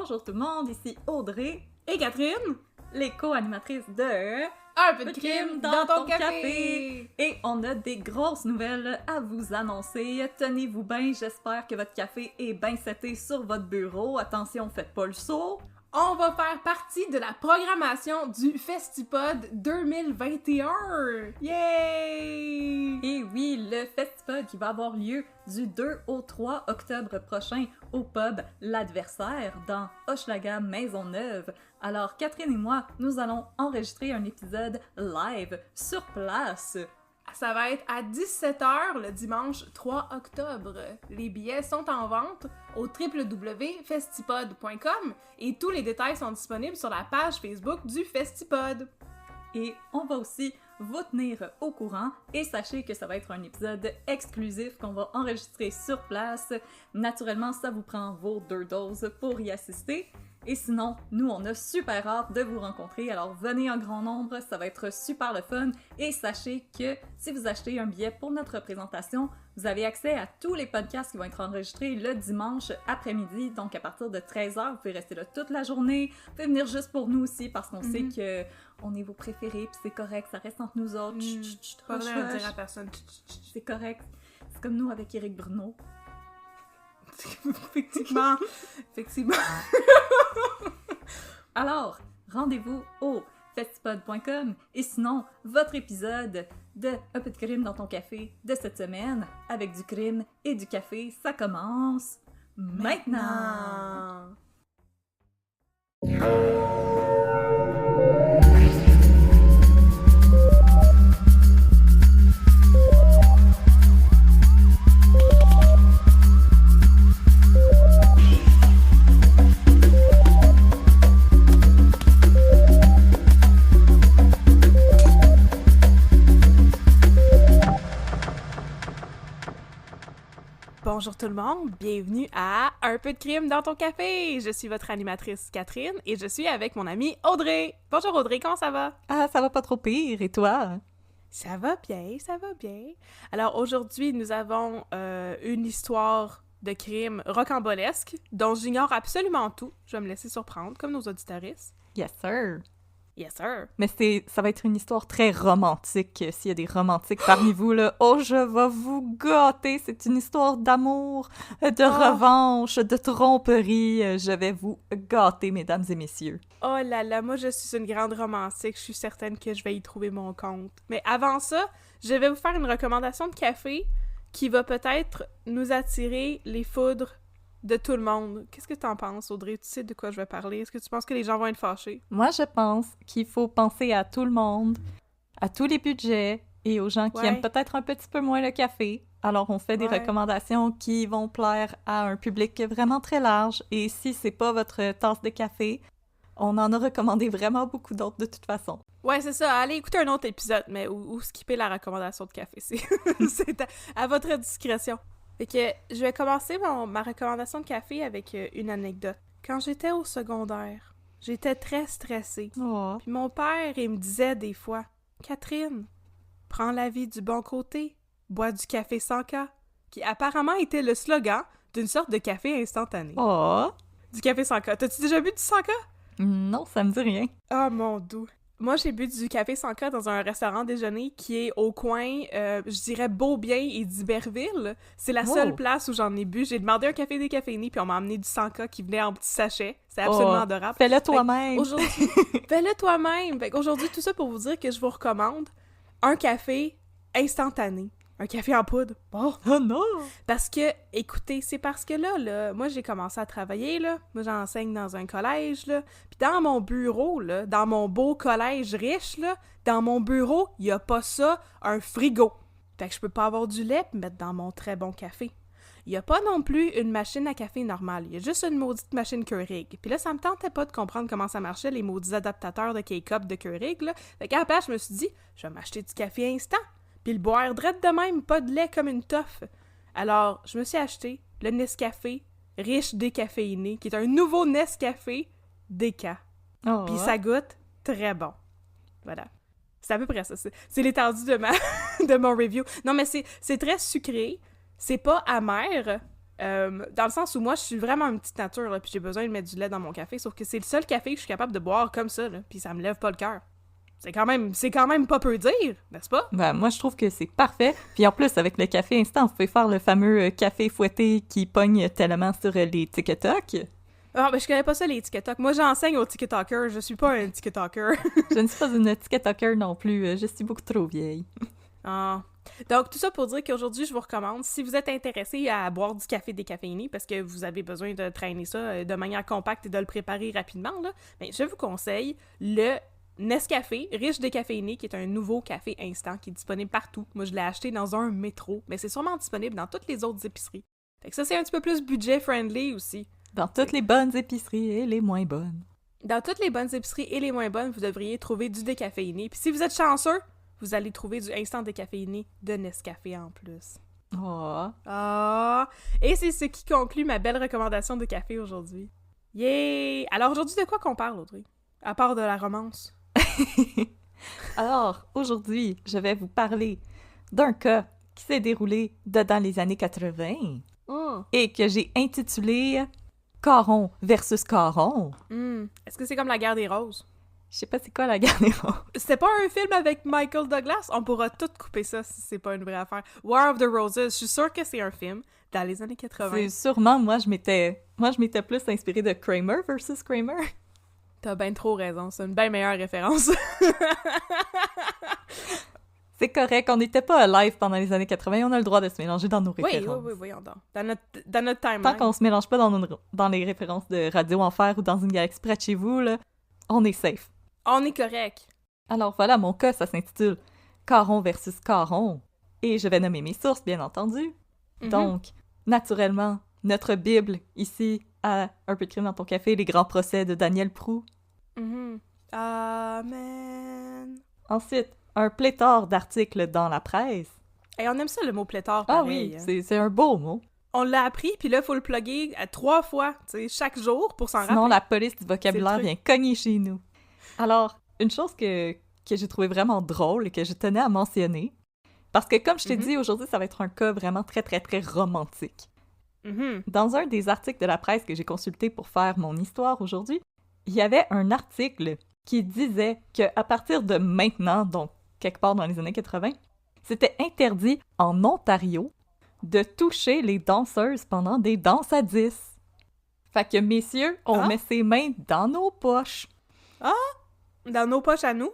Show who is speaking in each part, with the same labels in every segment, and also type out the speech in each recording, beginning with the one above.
Speaker 1: Bonjour tout le monde, ici Audrey
Speaker 2: et Catherine,
Speaker 1: les co-animatrices de
Speaker 2: Un peu de crime dans ton café.
Speaker 1: Et on a des grosses nouvelles à vous annoncer. Tenez-vous bien, j'espère que votre café est bien seté sur votre bureau. Attention, faites pas le saut.
Speaker 2: On va faire partie de la programmation du Festipod 2021! Yay!
Speaker 1: Et oui, le Festipod qui va avoir lieu du 2 au 3 octobre prochain au pub L'Adversaire dans Hochelaga Maisonneuve. Alors Catherine et moi, nous allons enregistrer un épisode live sur place.
Speaker 2: Ça va être à 17h le dimanche 3 octobre. Les billets sont en vente au www.festipod.com et tous les détails sont disponibles sur la page Facebook du Festipod.
Speaker 1: Et on va aussi vous tenir au courant et sachez que ça va être un épisode exclusif qu'on va enregistrer sur place. Naturellement, ça vous prend vos 2 doses pour y assister. Et sinon, nous, on a super hâte de vous rencontrer, alors venez en grand nombre, ça va être super le fun. Et sachez que si vous achetez un billet pour notre présentation, vous avez accès à tous les podcasts qui vont être enregistrés le dimanche après-midi, donc à partir de 13h, vous pouvez rester là toute la journée, vous pouvez venir juste pour nous aussi, parce qu'on sait que on est vos préférés, puis c'est correct, ça reste entre nous autres.
Speaker 2: Pas besoin de dire à personne.
Speaker 1: C'est correct, c'est comme nous avec Éric Bruno.
Speaker 2: Effectivement.
Speaker 1: Alors, rendez-vous au festipod.com et sinon, votre épisode de Un peu de crime dans ton café de cette semaine avec du crime et du café, ça commence maintenant.
Speaker 2: Bonjour tout le monde, bienvenue à Un peu de crime dans ton café. Je suis votre animatrice Catherine et je suis avec mon amie Audrey. Bonjour Audrey, comment ça va?
Speaker 1: Ah, ça va pas trop pire, et toi?
Speaker 2: Ça va bien, ça va bien. Alors aujourd'hui, nous avons une histoire de crime rocambolesque dont j'ignore absolument tout. Je vais me laisser surprendre, comme nos auditoristes.
Speaker 1: Yes, sir!
Speaker 2: Yes, sir!
Speaker 1: Mais ça va être une histoire très romantique, s'il y a des romantiques parmi vous, là. Oh, je vais vous gâter! C'est une histoire d'amour, de revanche, de tromperie. Je vais vous gâter, mesdames et messieurs.
Speaker 2: Oh là là, moi je suis une grande romantique, je suis certaine que je vais y trouver mon compte. Mais avant ça, je vais vous faire une recommandation de café qui va peut-être nous attirer les foudres de tout le monde. Qu'est-ce que t'en penses, Audrey? Tu sais de quoi je vais parler? Est-ce que tu penses que les gens vont être fâchés?
Speaker 1: Moi, je pense qu'il faut penser à tout le monde, à tous les budgets et aux gens qui aiment peut-être un petit peu moins le café. Alors, on fait des recommandations qui vont plaire à un public vraiment très large. Et si c'est pas votre tasse de café, on en a recommandé vraiment beaucoup d'autres de toute façon.
Speaker 2: Ouais, c'est ça. Allez écouter un autre épisode, mais ou skipper la recommandation de café. C'est à votre discrétion. Fait que je vais commencer ma recommandation de café avec une anecdote. Quand j'étais au secondaire, j'étais très stressée.
Speaker 1: Oh.
Speaker 2: Puis mon père, il me disait des fois, « Catherine, prends la vie du bon côté, bois du café 100K », qui apparemment était le slogan d'une sorte de café instantané.
Speaker 1: Oh!
Speaker 2: Du café 100K. T'as-tu déjà bu du 100K?
Speaker 1: Non, ça me dit rien.
Speaker 2: Ah, mon doux. Moi, j'ai bu du café 100K dans un restaurant déjeuner qui est au coin, je dirais, Beaubien et d'Iberville. C'est la seule place où j'en ai bu. J'ai demandé un café décaféiné, puis on m'a amené du 100K qui venait en petit sachet. C'est absolument adorable.
Speaker 1: Fais-le toi-même!
Speaker 2: Fais-le toi-même! Fait qu'aujourd'hui, tout ça pour vous dire que je vous recommande un café instantané. Un café en poudre.
Speaker 1: Oh non!
Speaker 2: Parce que, écoutez, c'est parce que là, moi, j'ai commencé à travailler, là. Moi, j'enseigne dans un collège, là. Puis dans mon bureau, là, dans mon beau collège riche, là, dans mon bureau, il y a pas ça, un frigo. Fait que je peux pas avoir du lait et mettre dans mon très bon café. Il y a pas non plus une machine à café normale. Il y a juste une maudite machine Keurig. Puis là, ça me tentait pas de comprendre comment ça marchait, les maudits adaptateurs de K-Cup de Keurig, là. Fait qu'à la place, je me suis dit, je vais m'acheter du café instant. Puis le boire drette de même, pas de lait comme une toffe. Alors, je me suis acheté le Nescafé riche décaféiné, qui est un nouveau Nescafé déca.
Speaker 1: Oh.
Speaker 2: Puis ça goûte très bon. Voilà. C'est à peu près ça. C'est l'étendue de mon review. Non, mais c'est très sucré. C'est pas amer. Dans le sens où moi, je suis vraiment une petite nature, là, puis j'ai besoin de mettre du lait dans mon café, sauf que c'est le seul café que je suis capable de boire comme ça, là, puis ça me lève pas le cœur. C'est quand même pas peu dire, n'est-ce pas?
Speaker 1: Ben, moi, je trouve que c'est parfait. Puis en plus, avec le café instant, vous pouvez faire le fameux café fouetté qui pogne tellement sur les TikTok.
Speaker 2: Ah, ben je connais pas ça, les TikTok. Moi, j'enseigne aux TikTokers, je suis pas un TikToker.
Speaker 1: Je ne suis pas une TikToker non plus, je suis beaucoup trop vieille.
Speaker 2: Ah. Donc, tout ça pour dire qu'aujourd'hui, je vous recommande, si vous êtes intéressé à boire du café décaféiné, parce que vous avez besoin de traîner ça de manière compacte et de le préparer rapidement, là, ben, je vous conseille le Nescafé riche décaféiné, qui est un nouveau café instant qui est disponible partout. Moi, je l'ai acheté dans un métro, mais c'est sûrement disponible dans toutes les autres épiceries. Fait que ça, c'est un petit peu plus budget-friendly aussi.
Speaker 1: Dans toutes les bonnes épiceries et les moins bonnes.
Speaker 2: Dans toutes les bonnes épiceries et les moins bonnes, vous devriez trouver du décaféiné. Puis si vous êtes chanceux, vous allez trouver du instant décaféiné de Nescafé en plus.
Speaker 1: Oh.
Speaker 2: Ah! Et c'est ce qui conclut ma belle recommandation de café aujourd'hui. Yay! Alors aujourd'hui, de quoi qu'on parle, Audrey? À part de la romance.
Speaker 1: Alors, aujourd'hui, je vais vous parler d'un cas qui s'est déroulé dans les années 80 et que j'ai intitulé Caron versus Caron.
Speaker 2: Est-ce que c'est comme la guerre des roses?
Speaker 1: Je sais pas c'est quoi la guerre des roses.
Speaker 2: C'était pas un film avec Michael Douglas? On pourra tout couper ça si c'est pas une vraie affaire. War of the Roses, je suis sûre que c'est un film dans les années 80.
Speaker 1: C'est sûrement, moi je m'étais plus inspirée de Kramer versus Kramer.
Speaker 2: T'as ben trop raison, c'est une bien meilleure référence.
Speaker 1: C'est correct, on n'était pas live pendant les années 80, on a le droit de se mélanger dans nos références.
Speaker 2: Oui, voyons donc. Dans notre timeline.
Speaker 1: Tant qu'on se mélange pas dans les références de Radio Enfer ou dans une galaxie près de chez vous, là, on est safe.
Speaker 2: On est correct.
Speaker 1: Alors voilà, mon cas, ça s'intitule Caron versus Caron. Et je vais nommer mes sources, bien entendu. Donc, naturellement, notre Bible, ici, à Un peu de crime dans ton café, les grands procès de Daniel Proulx.
Speaker 2: Amen.
Speaker 1: Ensuite, un pléthore d'articles dans la presse.
Speaker 2: Et on aime ça, le mot pléthore,
Speaker 1: Ah
Speaker 2: pareil.
Speaker 1: oui, c'est un beau mot.
Speaker 2: On l'a appris, puis là, il faut le plugger 3 fois, tu sais, chaque jour pour s'en rappeler.
Speaker 1: Sinon, la police du vocabulaire vient cogner chez nous. Alors, une chose que j'ai trouvé vraiment drôle et que je tenais à mentionner, parce que comme je t'ai dit, aujourd'hui, ça va être un cas vraiment très, très, très romantique. Dans un des articles de la presse que j'ai consulté pour faire mon histoire aujourd'hui, il y avait un article qui disait qu'à partir de maintenant, donc quelque part dans les années 80, c'était interdit en Ontario de toucher les danseuses pendant des danses à 10. Fait que, messieurs, on met ses mains dans nos poches.
Speaker 2: Ah! Dans nos poches à nous?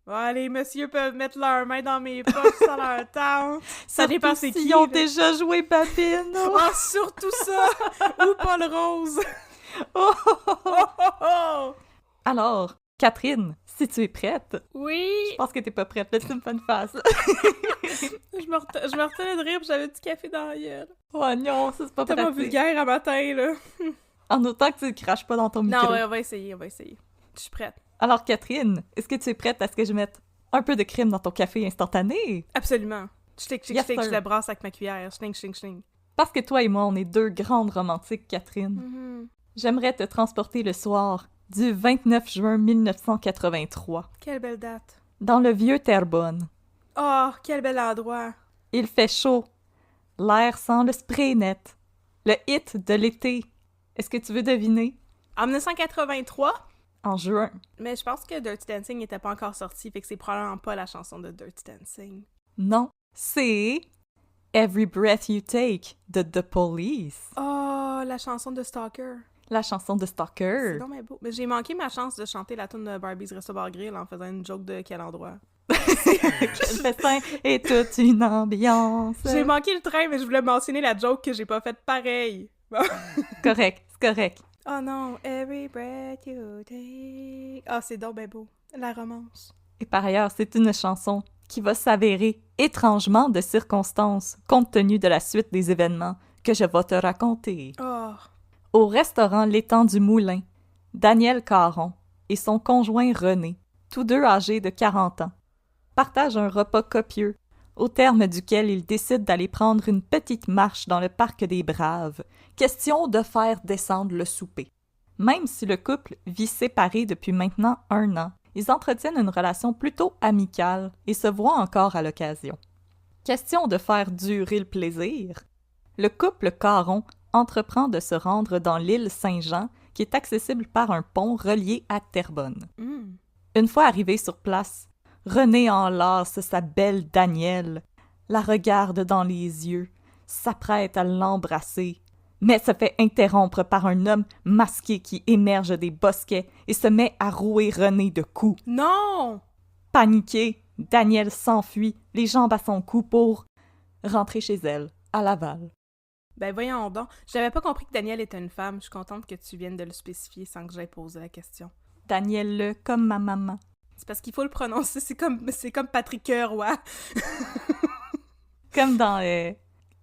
Speaker 2: Ouais, les messieurs peuvent mettre leurs mains dans mes poches sans leur temps. Ça dépend c'est qui.
Speaker 1: Ils ont déjà joué Babine.
Speaker 2: Ah, surtout ça! Ou Paul Rose!
Speaker 1: Alors, Catherine, si tu es prête...
Speaker 2: Oui!
Speaker 1: Je pense que t'es pas prête, là, tu me fais une face.
Speaker 2: je me retenais de rire pis j'avais du café dans la gueule.
Speaker 1: Oh non, ça c'est pas pratique.
Speaker 2: Tellement vulgaire à matin, là.
Speaker 1: En autant que tu ne craches pas dans ton micro.
Speaker 2: Non, ouais, on va essayer. Je suis prête.
Speaker 1: Alors, Catherine, est-ce que tu es prête à ce que je mette un peu de crème dans ton café instantané?
Speaker 2: Absolument. Je le brasse avec ma cuillère. Schling.
Speaker 1: Parce que toi et moi, on est deux grandes romantiques, Catherine. J'aimerais te transporter le soir du 29 juin 1983.
Speaker 2: Quelle belle date.
Speaker 1: Dans le vieux Terrebonne.
Speaker 2: Oh, quel bel endroit.
Speaker 1: Il fait chaud. L'air sent le spray net. Le hit de l'été. Est-ce que tu veux deviner?
Speaker 2: En 1983?
Speaker 1: En juin.
Speaker 2: Mais je pense que Dirty Dancing n'était pas encore sorti, fait que c'est probablement pas la chanson de Dirty Dancing.
Speaker 1: Non, c'est Every Breath You Take de The Police.
Speaker 2: Oh, la chanson de Stalker.
Speaker 1: La chanson de Stalker.
Speaker 2: C'est donc beau. Mais j'ai manqué ma chance de chanter la tune de Barbie's Resto Bar Grill en faisant une joke de quel endroit.
Speaker 1: Quel festin et toute une ambiance.
Speaker 2: J'ai manqué le train, mais je voulais mentionner la joke que j'ai pas faite pareil.
Speaker 1: Correct, c'est correct.
Speaker 2: Oh non, every breath you take. Ah, c'est donc ben beau. La romance.
Speaker 1: Et par ailleurs, c'est une chanson qui va s'avérer étrangement de circonstance, compte tenu de la suite des événements que je vais te raconter.
Speaker 2: Oh.
Speaker 1: Au restaurant L'Étang du Moulin, Daniel Caron et son conjoint René, tous deux âgés de 40 ans, partagent un repas copieux, au terme duquel ils décident d'aller prendre une petite marche dans le parc des Braves, question de faire descendre le souper. Même si le couple vit séparé depuis maintenant 1 an, ils entretiennent une relation plutôt amicale et se voient encore à l'occasion. Question de faire durer le plaisir, le couple Caron entreprend de se rendre dans l'île Saint-Jean, qui est accessible par un pont relié à Terrebonne. Une fois arrivé sur place, René enlace sa belle Danielle, la regarde dans les yeux, s'apprête à l'embrasser, mais se fait interrompre par un homme masqué qui émerge des bosquets et se met à rouer René de coups.
Speaker 2: Non!
Speaker 1: Paniquée, Danielle s'enfuit, les jambes à son cou pour rentrer chez elle, à Laval.
Speaker 2: Ben voyons donc. J'avais pas compris que Danielle était une femme. Je suis contente que tu viennes de le spécifier sans que j'aie posé la question.
Speaker 1: Danielle, comme ma maman.
Speaker 2: C'est parce qu'il faut le prononcer. C'est comme Patrick Roy.
Speaker 1: Comme dans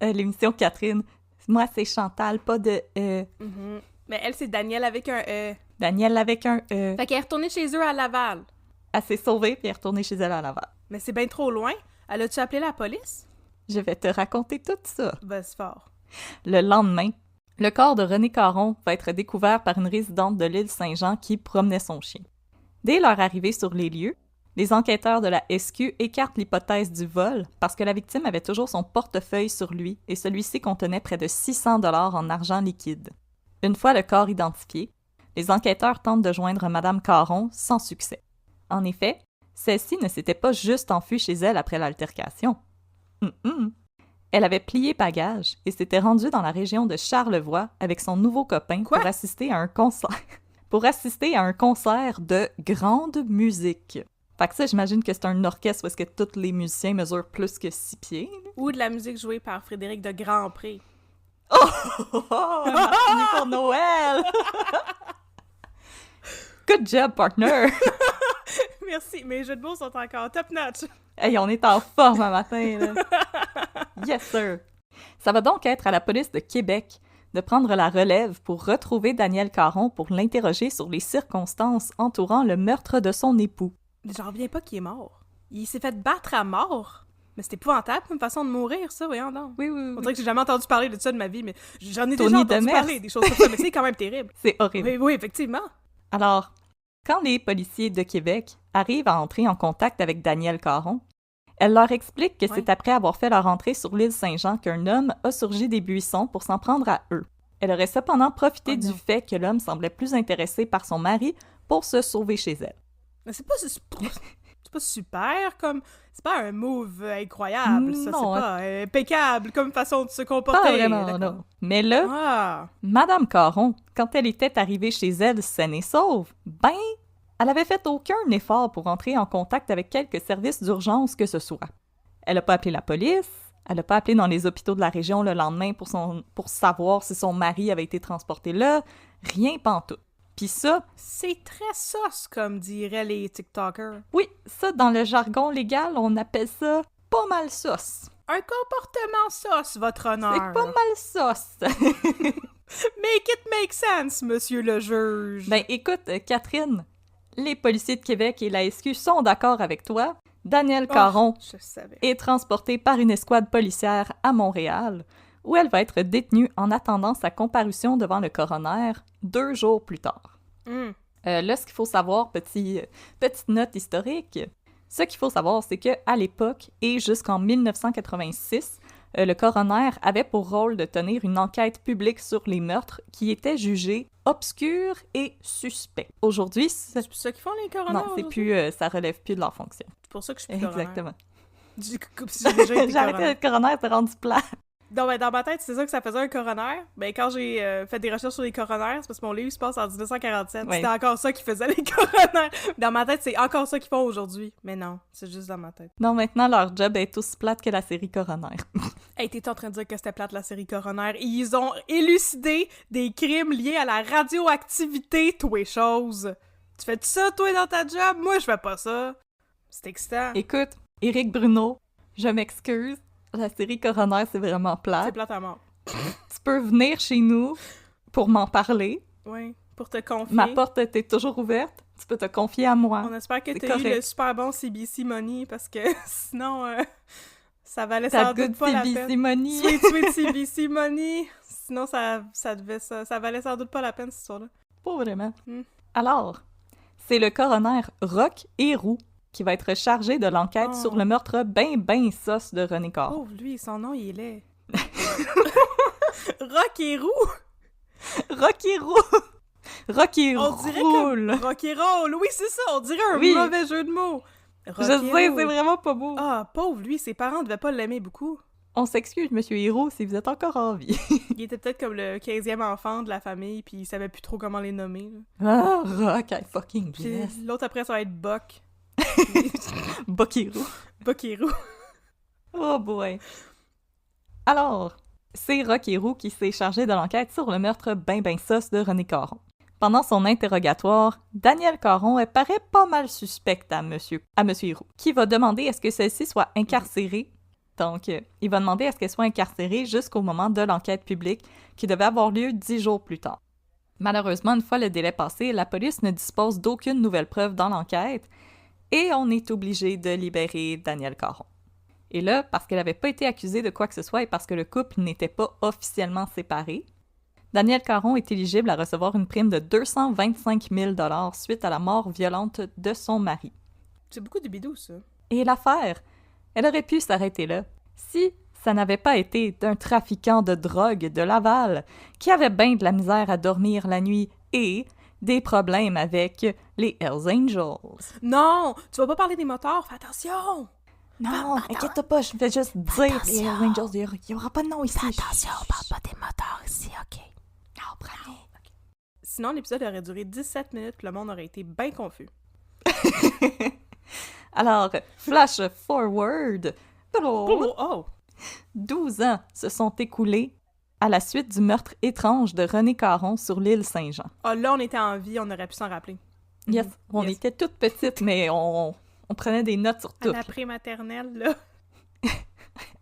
Speaker 1: l'émission Catherine. Moi, c'est Chantal, pas de
Speaker 2: Mais elle, c'est Danielle avec un E.
Speaker 1: Danielle avec un E.
Speaker 2: Fait qu'elle est retournée chez eux à Laval.
Speaker 1: Elle s'est sauvée puis elle est retournée chez elle à Laval.
Speaker 2: Mais c'est bien trop loin. Elle a-tu appelé la police?
Speaker 1: Je vais te raconter tout ça.
Speaker 2: Ben, c'est fort.
Speaker 1: Le lendemain, le corps de René Caron va être découvert par une résidente de l'île Saint-Jean qui promenait son chien. Dès leur arrivée sur les lieux, les enquêteurs de la SQ écartent l'hypothèse du vol parce que la victime avait toujours son portefeuille sur lui et celui-ci contenait près de 600 $ en argent liquide. Une fois le corps identifié, les enquêteurs tentent de joindre Madame Caron sans succès. En effet, celle-ci ne s'était pas juste enfuie chez elle après l'altercation. Elle avait plié bagage et s'était rendue dans la région de Charlevoix avec son nouveau copain pour assister à un concert. Pour assister à un concert de grande musique. Fait que ça, j'imagine que c'est un orchestre où est-ce que tous les musiciens mesurent plus que 6 pieds.
Speaker 2: Ou de la musique jouée par Frédéric de Grandpré.
Speaker 1: Un martini pour Noël! Good job, partner!
Speaker 2: Merci, mes jeux de mots sont encore top notch.
Speaker 1: Hey, on est en forme un matin, là. Yes, sir! Ça va donc être à la police de Québec de prendre la relève pour retrouver Danielle Caron pour l'interroger sur les circonstances entourant le meurtre de son époux.
Speaker 2: J'en reviens pas qu'il est mort. Il s'est fait battre à mort. Mais c'est épouvantable comme façon de mourir, ça, voyons donc.
Speaker 1: Oui.
Speaker 2: On dirait que j'ai jamais entendu parler de ça de ma vie, mais j'en ai
Speaker 1: Tony
Speaker 2: déjà entendu
Speaker 1: Demers.
Speaker 2: parler, des choses comme ça, mais c'est quand même terrible.
Speaker 1: C'est horrible.
Speaker 2: Oui, effectivement.
Speaker 1: Alors, quand les policiers de Québec arrivent à entrer en contact avec Danielle Caron, elle leur explique que c'est après avoir fait leur entrée sur l'île Saint-Jean qu'un homme a surgi des buissons pour s'en prendre à eux. Elle aurait cependant profité du fait que l'homme semblait plus intéressé par son mari pour se sauver chez elle.
Speaker 2: Mais c'est pas super comme... C'est pas un move incroyable, ça.
Speaker 1: Non,
Speaker 2: C'est pas impeccable comme façon de se comporter.
Speaker 1: Pas vraiment, non. Mais là, Madame Caron, quand elle était arrivée chez elle saine et sauve, elle avait fait aucun effort pour entrer en contact avec quelque service d'urgence que ce soit. Elle n'a pas appelé la police, elle n'a pas appelé dans les hôpitaux de la région le lendemain pour savoir si son mari avait été transporté là, rien pantoute. Puis ça...
Speaker 2: C'est très sauce, comme diraient les TikTokers.
Speaker 1: Oui, ça, dans le jargon légal, on appelle ça pas mal sauce.
Speaker 2: Un comportement sauce, votre honneur.
Speaker 1: C'est pas mal sauce.
Speaker 2: Make it make sense, monsieur le juge.
Speaker 1: Ben écoute, Catherine, les policiers de Québec et la SQ sont d'accord avec toi. Danielle Caron est transportée par une escouade policière à Montréal, où elle va être détenue en attendant sa comparution devant le coroner 2 jours plus tard. Là, ce qu'il faut savoir, petite note historique, ce qu'il faut savoir, c'est qu'à l'époque et jusqu'en 1986, le coroner avait pour rôle de tenir une enquête publique sur les meurtres qui étaient jugés obscurs et suspects. Aujourd'hui,
Speaker 2: c'est plus ça qu'ils font, les coroners?
Speaker 1: Non, c'est plus, ça relève plus de leur fonction.
Speaker 2: C'est pour ça que je suis plus coroner.
Speaker 1: Exactement.
Speaker 2: J'ai
Speaker 1: arrêté d'être coroner, t'es rendu plat.
Speaker 2: Non, ben, dans ma tête, c'est ça que ça faisait un coroner. Ben, quand j'ai fait des recherches sur les coroners, c'est parce que mon livre se passe en 1947. C'était encore ça qu'ils faisaient, les coroners. Dans ma tête, c'est encore ça qu'ils font aujourd'hui. Mais non, c'est juste dans ma tête.
Speaker 1: Non, maintenant, leur job est aussi plate que la série Coroner.
Speaker 2: Hey, t'es en train de dire que c'était plate, la série Coroner. Ils ont élucidé des crimes liés à la radioactivité, toi et choses. Tu fais ça, toi, dans ta job? Moi, je fais pas ça. C'est excitant.
Speaker 1: Écoute, Éric Bruno, je m'excuse. La série Coroner, c'est vraiment plate.
Speaker 2: C'est plate à mort.
Speaker 1: Tu peux venir chez nous pour m'en parler.
Speaker 2: Oui, pour te confier.
Speaker 1: Ma porte était toujours ouverte. Tu peux te confier à moi.
Speaker 2: On espère que t'as eu le super bon CBC Money, parce que sinon, ça valait sans doute pas la peine.
Speaker 1: CBC Money.
Speaker 2: Sweet CBC Money. Sinon, ça valait sans doute pas la peine, cette histoire-là.
Speaker 1: Pas vraiment. Alors, c'est le coroner Roch Héroux qui va être chargé de l'enquête sur le meurtre ben sauce de René Caron.
Speaker 2: Oh, lui, son nom, il est laid. Rock et roux!
Speaker 3: Rocky Roux! Rocky
Speaker 2: On dirait
Speaker 3: Roule!
Speaker 2: comme rock'n'roll! Oui, c'est ça! On dirait un
Speaker 3: Oui.
Speaker 2: mauvais jeu de mots!
Speaker 3: Je sais, c'est vraiment pas beau.
Speaker 2: Ah, pauvre lui, ses parents devaient pas l'aimer beaucoup.
Speaker 3: On s'excuse, Monsieur Héros, si vous êtes encore en vie.
Speaker 2: Il était peut-être comme le 15e enfant de la famille, puis il savait plus trop comment les nommer. Là.
Speaker 3: Ah, Rock, I fucking
Speaker 2: Puis
Speaker 3: bless.
Speaker 2: l'autre après, ça va être Buck.
Speaker 3: Rocky Roux.
Speaker 2: Buck et roux.
Speaker 3: Oh boy. Alors, c'est Rocky Roux qui s'est chargé de l'enquête sur le meurtre ben sauce de René Caron. Pendant son interrogatoire, Daniel Caron paraît pas mal suspecte à Monsieur Héroux, qui va demander à ce que celle-ci soit incarcérée. Donc, il va demander à ce qu'elle soit incarcérée jusqu'au moment de l'enquête publique, qui devait avoir lieu 10 jours plus tard. Malheureusement, une fois le délai passé, la police ne dispose d'aucune nouvelle preuve dans l'enquête, et on est obligé de libérer Daniel Caron. Et là, parce qu'elle n'avait pas été accusée de quoi que ce soit et parce que le couple n'était pas officiellement séparé, Daniel Caron est éligible à recevoir une prime de 225 000 $ suite à la mort violente de son mari.
Speaker 2: C'est beaucoup de bidou, ça.
Speaker 3: Et l'affaire, elle aurait pu s'arrêter là, si ça n'avait pas été d'un trafiquant de drogue de Laval qui avait bien de la misère à dormir la nuit et des problèmes avec les Hells Angels.
Speaker 2: Non! Tu vas pas parler des motards, fais attention!
Speaker 3: Non, inquiète pas, je vais juste dire les Hells Angels, il y aura pas de nom ici.
Speaker 2: Attention, on parle pas des motards ici, OK?
Speaker 3: Non, prenez.
Speaker 2: Sinon, l'épisode aurait duré 17 minutes, puis le monde aurait été bien confus.
Speaker 3: Alors, flash forward.
Speaker 2: Oh!
Speaker 3: 12 ans se sont écoulés à la suite du meurtre étrange de René Caron sur l'île Saint-Jean.
Speaker 2: Ah, là, on était en vie, on aurait pu s'en rappeler.
Speaker 3: Yes, on
Speaker 2: Yes.
Speaker 3: était toutes petites, mais on prenait des notes sur
Speaker 2: À
Speaker 3: tout.
Speaker 2: la prématernelle, là.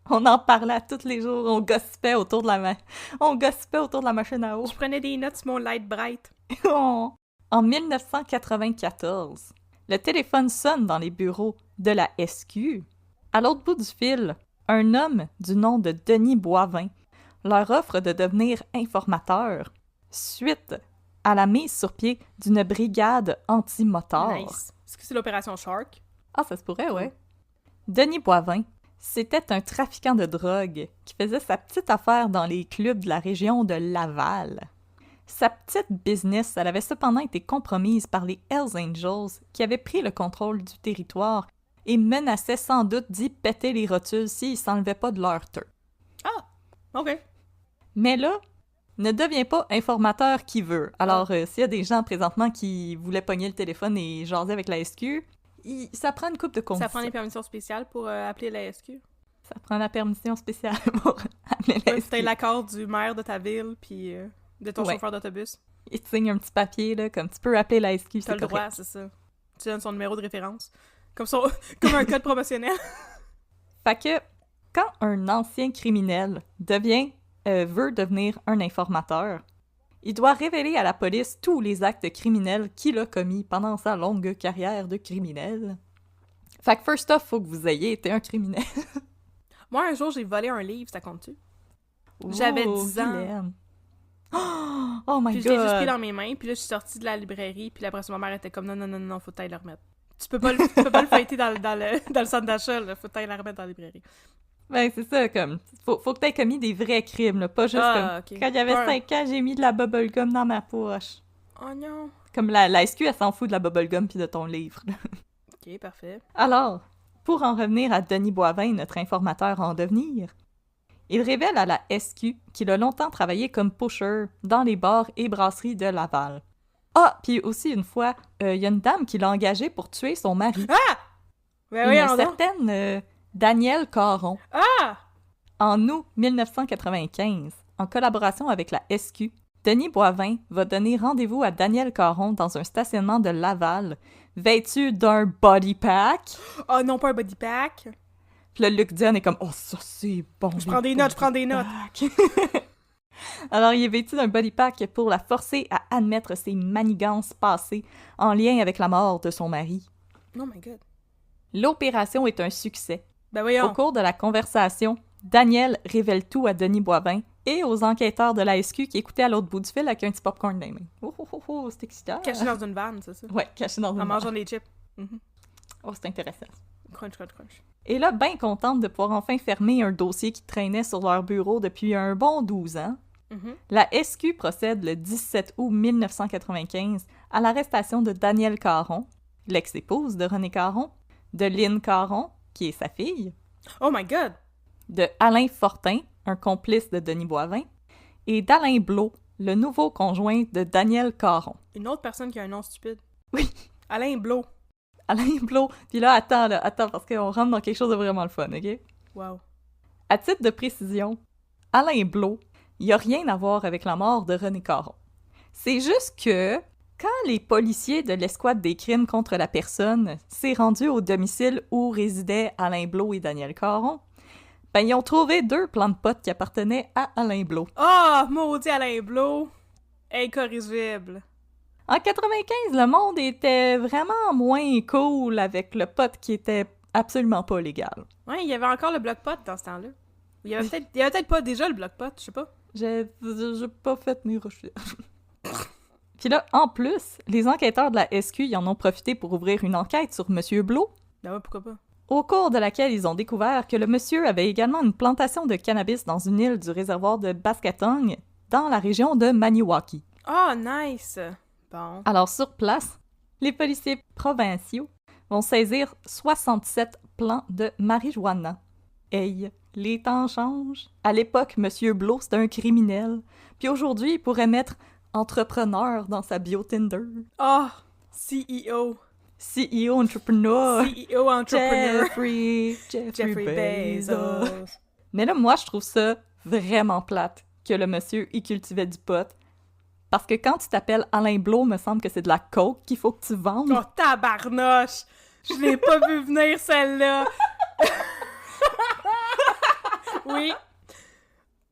Speaker 3: On en parlait à tous les jours, on gossipait autour de la machine à eau.
Speaker 2: Je prenais des notes sur mon light bright.
Speaker 3: En 1994, le téléphone sonne dans les bureaux de la SQ. À l'autre bout du fil, un homme du nom de Denis Boivin leur offre de devenir informateur suite à la mise sur pied d'une brigade anti-motard.
Speaker 2: Nice. Est-ce que c'est l'opération Shark?
Speaker 3: Ah, ça se pourrait, ouais. Denis Boivin, c'était un trafiquant de drogue qui faisait sa petite affaire dans les clubs de la région de Laval. Sa petite business, elle avait cependant été compromise par les Hells Angels qui avaient pris le contrôle du territoire et menaçaient sans doute d'y péter les rotules s'ils s'enlevaient pas de leur turf.
Speaker 2: OK.
Speaker 3: Mais là, ne deviens pas informateur qui veut. Alors, s'il y a des gens présentement qui voulaient pogner le téléphone et jaser avec la SQ, ça prend une couple de conditions.
Speaker 2: Ça prend des permissions spéciales pour appeler la SQ?
Speaker 3: Ça prend la permission spéciale pour appeler la
Speaker 2: Ouais,
Speaker 3: SQ.
Speaker 2: t'as l'accord du maire de ta ville, puis de ton
Speaker 3: Ouais.
Speaker 2: chauffeur d'autobus.
Speaker 3: Il te signe un petit papier, là, comme tu peux appeler la SQ,
Speaker 2: T'as
Speaker 3: c'est
Speaker 2: le droit,
Speaker 3: correct.
Speaker 2: c'est ça. Tu donnes son numéro de référence. Comme un code promotionnel.
Speaker 3: Fait que, quand un ancien criminel veut devenir un informateur, il doit révéler à la police tous les actes criminels qu'il a commis pendant sa longue carrière de criminel. Fait que first off, faut que vous ayez été un criminel.
Speaker 2: Moi, un jour, j'ai volé un livre, ça compte-tu? J'avais 10 ans.
Speaker 3: Vilaine. Oh my
Speaker 2: Puis je l'ai juste pris
Speaker 3: god!
Speaker 2: dans mes mains, puis là, je suis sortie de la librairie, puis après ça, ma mère était comme non, faut que le remettre. Tu peux pas le feuilleter dans le centre d'achat, là, faut que le remettre dans la librairie.
Speaker 3: Ben, c'est ça, comme, faut que t'aies commis des vrais crimes, là, pas juste
Speaker 2: Ah,
Speaker 3: comme,
Speaker 2: ok.
Speaker 3: quand il y avait
Speaker 2: Ouais.
Speaker 3: 5 ans, j'ai mis de la bubblegum dans ma poche.
Speaker 2: Oh non!
Speaker 3: Comme la SQ, elle s'en fout de la bubblegum puis de ton livre. là.
Speaker 2: Ok, parfait.
Speaker 3: Alors, pour en revenir à Denis Boivin, notre informateur en devenir, il révèle à la SQ qu'il a longtemps travaillé comme pusher dans les bars et brasseries de Laval. Ah, puis aussi une fois, il y a une dame qui l'a engagé pour tuer son mari.
Speaker 2: Ben oui,
Speaker 3: Une
Speaker 2: on
Speaker 3: certaine Danielle Caron.
Speaker 2: Ah!
Speaker 3: En août 1995, en collaboration avec la SQ, Denis Boivin va donner rendez-vous à Danielle Caron dans un stationnement de Laval, vêtu d'un body pack.
Speaker 2: Oh non, pas un body pack.
Speaker 3: Puis là, Luc Dion est comme « Oh, ça, c'est bon! »
Speaker 2: Je prends des notes.
Speaker 3: Alors, il est vêtu d'un body pack pour la forcer à admettre ses manigances passées en lien avec la mort de son mari.
Speaker 2: Oh my god.
Speaker 3: L'opération est un succès.
Speaker 2: Ben
Speaker 3: Au
Speaker 2: voyons.
Speaker 3: cours de la conversation, Daniel révèle tout à Denis Boivin et aux enquêteurs de la SQ qui écoutaient à l'autre bout du fil avec un petit popcorn dans les mains. Oh, c'est excitant!
Speaker 2: Caché dans une vanne, c'est ça?
Speaker 3: Ouais, caché dans une
Speaker 2: En
Speaker 3: barre.
Speaker 2: mangeant des chips. Mhm.
Speaker 3: Oh, c'est intéressant.
Speaker 2: Crunch, crunch, crunch.
Speaker 3: Et là, bien contente de pouvoir enfin fermer un dossier qui traînait sur leur bureau depuis un bon 12 ans, la SQ procède le 17 août 1995 à l'arrestation de Danielle Caron, l'ex-épouse de René Caron, de Lynn Caron, qui est sa fille,
Speaker 2: Oh my God!
Speaker 3: de Alain Fortin, un complice de Denis Boivin, et d'Alain Blot, le nouveau conjoint de Danielle Caron.
Speaker 2: Une autre personne qui a un nom stupide.
Speaker 3: Oui.
Speaker 2: Alain Blot.
Speaker 3: Alain Blot. Puis là, attends, parce qu'on rentre dans quelque chose de vraiment le fun, OK?
Speaker 2: Wow.
Speaker 3: À titre de précision, Alain Blot, il n'y a rien à voir avec la mort de René Caron. C'est juste que, quand les policiers de l'escouade des crimes contre la personne s'est rendu au domicile où résidaient Alain Blot et Danielle Caron, ben ils ont trouvé 2 plants de potes qui appartenaient à Alain Blot.
Speaker 2: Ah, maudit Alain Blot! Incorrigible.
Speaker 3: En 95, le monde était vraiment moins cool avec le pot qui était absolument pas légal.
Speaker 2: Ouais, il y avait encore le bloc-pot dans ce temps-là. Il y avait peut-être pas déjà le bloc-pot, je sais pas.
Speaker 3: J'ai pas fait mes recherches. Puis là, en plus, les enquêteurs de la SQ y en ont profité pour ouvrir une enquête sur Monsieur Blot,
Speaker 2: Ben ouais, pourquoi pas.
Speaker 3: au cours de laquelle ils ont découvert que le monsieur avait également une plantation de cannabis dans une île du réservoir de Baskatong, dans la région de Maniwaki.
Speaker 2: Ah, nice! Bon.
Speaker 3: Alors, sur place, les policiers provinciaux vont saisir 67 plants de marijuana. Hey, les temps changent. À l'époque, Monsieur Blot, c'était un criminel. Puis aujourd'hui, il pourrait mettre entrepreneur dans sa bio Tinder.
Speaker 2: Ah! CEO.
Speaker 3: CEO entrepreneur.
Speaker 2: CEO entrepreneur.
Speaker 3: Jeffrey Bezos. Mais là, moi, je trouve ça vraiment plate que le monsieur, il cultivait du pot. Parce que quand tu t'appelles Alain Blot, me semble que c'est de la coke qu'il faut que tu vendes.
Speaker 2: Oh, tabarnoche! Je l'ai pas vu venir, celle-là! Oui.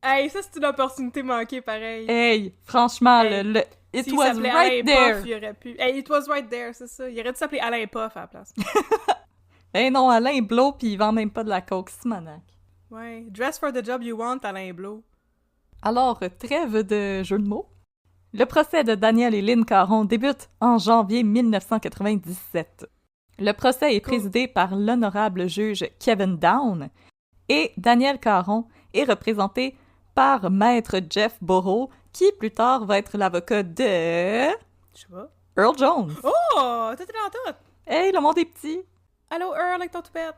Speaker 2: Hey, ça, c'est une opportunité manquée, pareil.
Speaker 3: Hey, franchement,
Speaker 2: Hey,
Speaker 3: le it
Speaker 2: S'il
Speaker 3: was
Speaker 2: s'appelait
Speaker 3: right
Speaker 2: Alain
Speaker 3: there.
Speaker 2: Puff, il aurait pu... Hey, it was right there, c'est ça. Il aurait dû s'appeler Alain Puff à la place.
Speaker 3: Eh non, Alain Blot, puis il vend même pas de la coke, Simonac.
Speaker 2: Ouais. Dress for the job you want, Alain Blot.
Speaker 3: Alors, trêve de jeu de mots. Le procès de Danielle et Lynn Caron débute en janvier 1997. Le procès est présidé par l'honorable juge Kevin Down et Danielle Caron est représenté par Maître Jeff Burrow, qui plus tard va être l'avocat de
Speaker 2: Je sais pas.
Speaker 3: Earl Jones.
Speaker 2: Oh! Tout est dans tout!
Speaker 3: Hey, le monde est petit!
Speaker 2: Allô, Earl, avec ton toupette!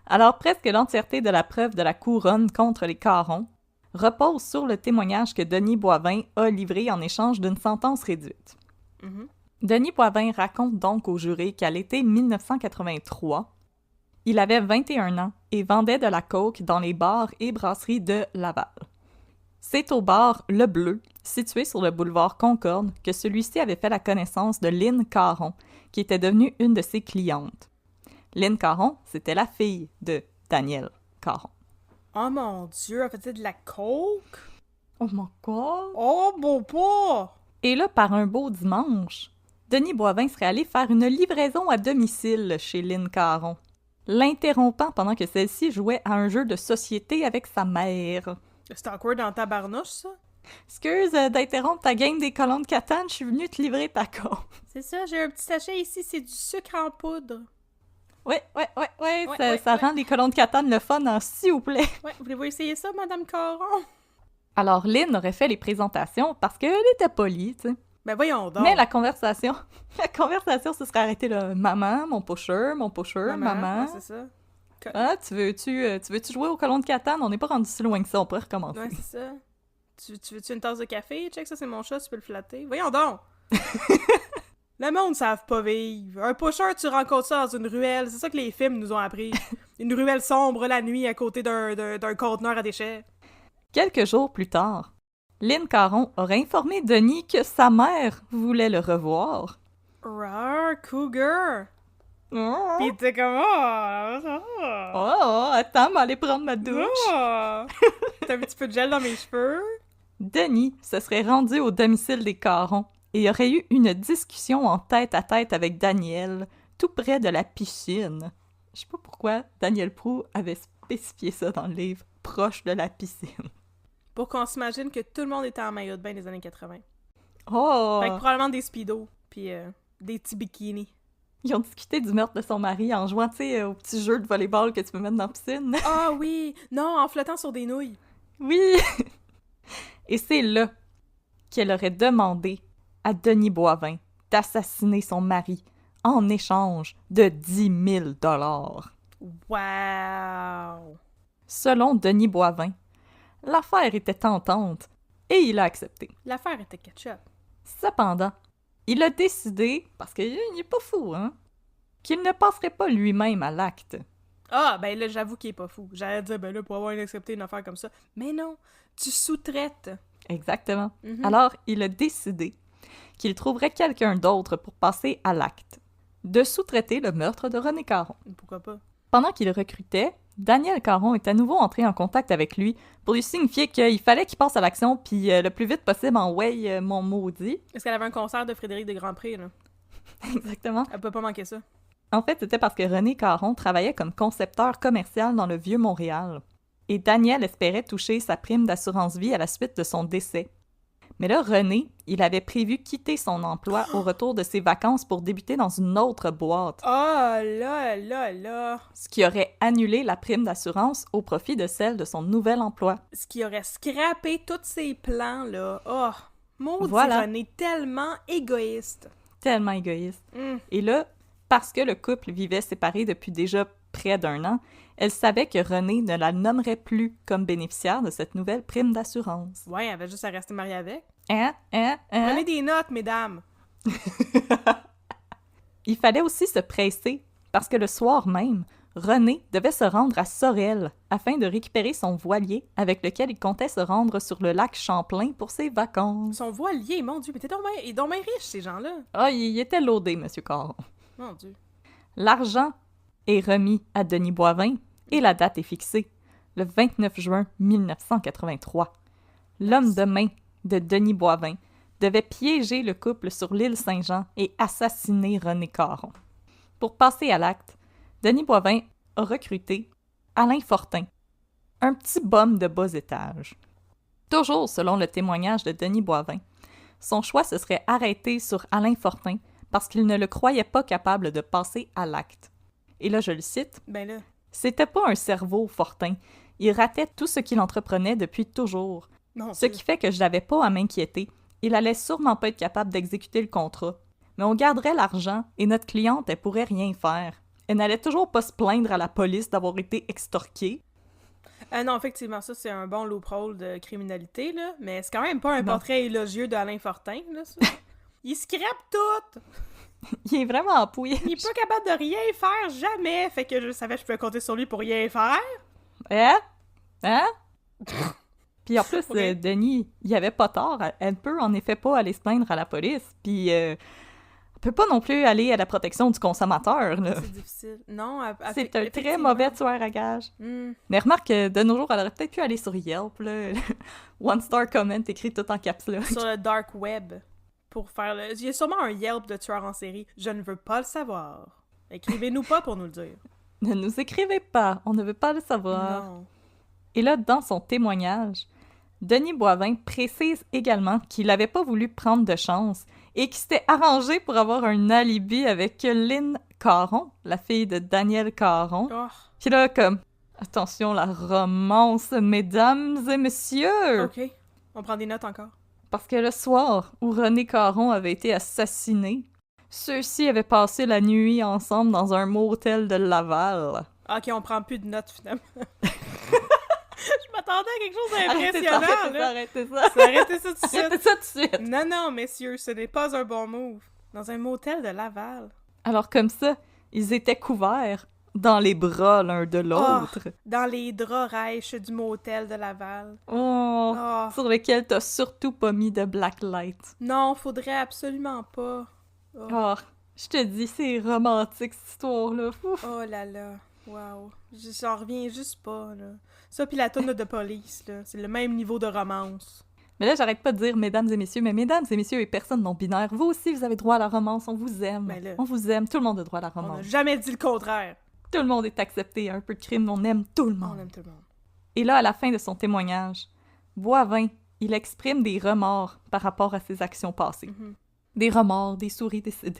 Speaker 3: Alors, presque l'entièreté de la preuve de la couronne contre les Caron repose sur le témoignage que Denis Boivin a livré en échange d'une sentence réduite.
Speaker 2: Mhm.
Speaker 3: Denis Boivin raconte donc au jury qu'à l'été 1983, il avait 21 ans et vendait de la coke dans les bars et brasseries de Laval. C'est au bar Le Bleu, situé sur le boulevard Concorde, que celui-ci avait fait la connaissance de Lynn Caron, qui était devenue une de ses clientes. Lynn Caron, c'était la fille de Danielle Caron.
Speaker 2: Oh mon Dieu, elle faisait de la coke?
Speaker 3: Oh mon God!
Speaker 2: Oh, beau pas!
Speaker 3: Et là, par un beau dimanche, Denis Boivin serait allé faire une livraison à domicile chez Lynn Caron, l'interrompant pendant que celle-ci jouait à un jeu de société avec sa mère.
Speaker 2: C'est awkward dans ta barnouche, ça?
Speaker 3: Excuse d'interrompre ta game des colons de Catane, je suis venue te livrer ta coke.
Speaker 2: C'est ça, j'ai un petit sachet ici, c'est du sucre en poudre.
Speaker 3: Ouais,
Speaker 2: Ouais,
Speaker 3: ça
Speaker 2: ouais.
Speaker 3: rend les colons de Catane le fun, hein, s'il vous plaît.
Speaker 2: Ouais, voulez-vous essayer ça, Madame Caron?
Speaker 3: Alors, Lynn aurait fait les présentations parce qu'elle était polie, tu sais.
Speaker 2: Ben voyons donc.
Speaker 3: Mais la conversation se serait arrêtée là. Maman, mon pusher, maman.
Speaker 2: Ouais, c'est ça.
Speaker 3: Ah, tu veux-tu jouer au colon de Catane? On n'est pas rendu si loin que ça, on pourrait recommencer.
Speaker 2: Ouais, c'est ça. Tu veux-tu une tasse de café? Check, ça, c'est mon chat, tu peux le flatter. Voyons donc! Le monde ne savent pas vivre. Un pusher, tu rencontres ça dans une ruelle. C'est ça que les films nous ont appris. Une ruelle sombre la nuit à côté d'un conteneur à déchets.
Speaker 3: Quelques jours plus tard, Lynn Caron aurait informé Denis que sa mère voulait le revoir.
Speaker 2: Rar, cougar!
Speaker 3: Oh,
Speaker 2: Pis t'es comme...
Speaker 3: attends, m'aller prendre ma douche.
Speaker 2: Oh. T'as un petit peu de gel dans mes cheveux?
Speaker 3: Denis se serait rendu au domicile des Caron et aurait eu une discussion en tête-à-tête avec Danielle, tout près de la piscine. Je sais pas pourquoi Daniel Proulx avait spécifié ça dans le livre, proche de la piscine.
Speaker 2: Pour qu'on s'imagine que tout le monde était en maillot de bain des années 80.
Speaker 3: Oh!
Speaker 2: Fait que probablement des speedos, puis des petits bikinis.
Speaker 3: Ils ont discuté du meurtre de son mari en jouant, tu sais, au petit jeu de volleyball que tu peux mettre dans la piscine.
Speaker 2: Ah oui! Non, en flottant sur des nouilles.
Speaker 3: Oui! Et c'est là qu'elle aurait demandé à Denis Boivin d'assassiner son mari en échange de 10 000 $.
Speaker 2: Wow!
Speaker 3: Selon Denis Boivin, l'affaire était tentante et il a accepté.
Speaker 2: L'affaire était ketchup.
Speaker 3: Cependant, il a décidé, parce qu'il n'est pas fou, hein, qu'il ne passerait pas lui-même à l'acte.
Speaker 2: Ah, ben là, j'avoue qu'il est pas fou. J'allais dire, ben là, pour avoir accepté une affaire comme ça. Mais non, tu sous-traites.
Speaker 3: Exactement.
Speaker 2: Mhm.
Speaker 3: Alors, il a décidé qu'il trouverait quelqu'un d'autre pour passer à l'acte, de sous-traiter le meurtre de René Caron.
Speaker 2: Pourquoi pas?
Speaker 3: Pendant qu'il recrutait, Daniel Caron est à nouveau entré en contact avec lui pour lui signifier qu'il fallait qu'il passe à l'action, puis le plus vite possible en « Way, mon maudit
Speaker 2: Est-ce qu'elle avait un concert de Frédéric de Grandpré, là? ».
Speaker 3: Exactement.
Speaker 2: Elle peut pas manquer ça.
Speaker 3: En fait, c'était parce que René Caron travaillait comme concepteur commercial dans le Vieux-Montréal. Et Daniel espérait toucher sa prime d'assurance-vie à la suite de son décès. Mais là, René, il avait prévu quitter son emploi au retour de ses vacances pour débuter dans une autre boîte,
Speaker 2: Oh là là là!
Speaker 3: ce qui aurait annulé la prime d'assurance au profit de celle de son nouvel emploi.
Speaker 2: Ce qui aurait scrappé tous ses plans, là. Oh! Maudit
Speaker 3: Voilà.
Speaker 2: René, tellement égoïste.
Speaker 3: Tellement égoïste.
Speaker 2: Mm.
Speaker 3: Et là, parce que le couple vivait séparé depuis déjà près d'1 an, elle savait que René ne la nommerait plus comme bénéficiaire de cette nouvelle prime d'assurance.
Speaker 2: Ouais, elle avait juste à rester mariée avec.
Speaker 3: Hein?
Speaker 2: Prenez des notes, mesdames!
Speaker 3: Il fallait aussi se presser, parce que le soir même, René devait se rendre à Sorel afin de récupérer son voilier avec lequel il comptait se rendre sur le lac Champlain pour ses vacances.
Speaker 2: Son voilier, mon Dieu, mais ils sont bien riches, ces gens-là.
Speaker 3: Ah, il était loadé, Monsieur Caron.
Speaker 2: Mon Dieu.
Speaker 3: L'argent est remis à Denis Boivin et la date est fixée, le 29 juin 1983. L'homme de main de Denis Boivin devait piéger le couple sur l'île Saint-Jean et assassiner René Caron. Pour passer à l'acte, Denis Boivin a recruté Alain Fortin, un petit bum de bas étage. Toujours selon le témoignage de Denis Boivin, son choix se serait arrêté sur Alain Fortin parce qu'il ne le croyait pas capable de passer à l'acte. Et là, je le cite,
Speaker 2: Ben là.
Speaker 3: « C'était pas un cerveau, Fortin. Il ratait tout ce qu'il entreprenait depuis toujours.
Speaker 2: Mon
Speaker 3: Ce
Speaker 2: Dieu.
Speaker 3: qui fait que je n'avais pas à m'inquiéter. Il allait sûrement pas être capable d'exécuter le contrat. Mais on garderait l'argent et notre cliente, elle pourrait rien faire. Elle n'allait toujours pas se plaindre à la police d'avoir été extorquée.
Speaker 2: Non, effectivement, ça, c'est un bon loophole de criminalité, là. Mais c'est quand même pas un
Speaker 3: Non.
Speaker 2: portrait élogieux d'Alain Fortin, là, ça. Il scrape tout!
Speaker 3: Il est vraiment appuyé.
Speaker 2: Il est pas capable de rien faire, jamais! Fait que je savais que je pouvais compter sur lui pour rien faire.
Speaker 3: Hein? Hein? Puis en plus,
Speaker 2: Ok.
Speaker 3: Denis, il avait pas tort. Elle peut en effet pas aller se plaindre à la police. Puis elle peut pas non plus aller à la protection du consommateur, là.
Speaker 2: C'est difficile. Non,
Speaker 3: C'est un très mauvais tueur à gages.
Speaker 2: Hmm.
Speaker 3: Mais remarque que de nos jours, elle aurait peut-être pu aller sur Yelp, là. One star comment écrit tout en caps lock.
Speaker 2: Sur le dark web. Pour faire le... Il y a sûrement un Yelp de tueurs en série. Je ne veux pas le savoir. Écrivez-nous pas pour nous le dire.
Speaker 3: Ne nous écrivez pas, on ne veut pas le savoir.
Speaker 2: Non.
Speaker 3: Et là, dans son témoignage, Denis Boivin précise également qu'il n'avait pas voulu prendre de chance et qu'il s'était arrangé pour avoir un alibi avec Lynn Caron, la fille de Daniel Caron.
Speaker 2: Oh.
Speaker 3: Puis là, comme, attention, la romance, mesdames et messieurs!
Speaker 2: OK. On prend des notes encore.
Speaker 3: Parce que le soir où René Caron avait été assassiné, ceux-ci avaient passé la nuit ensemble dans un motel de Laval.
Speaker 2: OK, on prend plus de notes, finalement. Je m'attendais à quelque chose d'impressionnant, là.
Speaker 3: Arrêtez ça!
Speaker 2: Arrêtez ça tout de suite.
Speaker 3: Arrêtez ça tout de suite!
Speaker 2: Non, non, messieurs, ce n'est pas un bon move. Dans un motel de Laval.
Speaker 3: Alors comme ça, ils étaient couverts dans les bras l'un de l'autre.
Speaker 2: Dans les draps rêches du motel de Laval.
Speaker 3: Oh,
Speaker 2: Oh.
Speaker 3: sur lesquels t'as surtout pas mis de blacklight.
Speaker 2: Non, faudrait absolument pas. Oh,
Speaker 3: Oh, je te dis, c'est romantique cette histoire-là. Ouf.
Speaker 2: oh là là. Wow. J'en reviens juste pas, là. Ça pis la toune de police, là. C'est le même niveau de romance.
Speaker 3: Mais là, j'arrête pas de dire mesdames et messieurs, mais mesdames et messieurs et personnes non binaires, vous aussi, vous avez droit à la romance, on vous aime.
Speaker 2: Ben là.
Speaker 3: On vous aime, tout le monde a droit à la
Speaker 2: On n'a
Speaker 3: romance.
Speaker 2: jamais dit le contraire.
Speaker 3: Tout le monde est accepté, un peu de crime, on aime tout le
Speaker 2: On
Speaker 3: monde.
Speaker 2: aime tout le monde.
Speaker 3: Et là, à la fin de son témoignage, Boivin, il exprime des remords par rapport à ses actions passées.
Speaker 2: Mhm.
Speaker 3: Des remords, des souris décédées.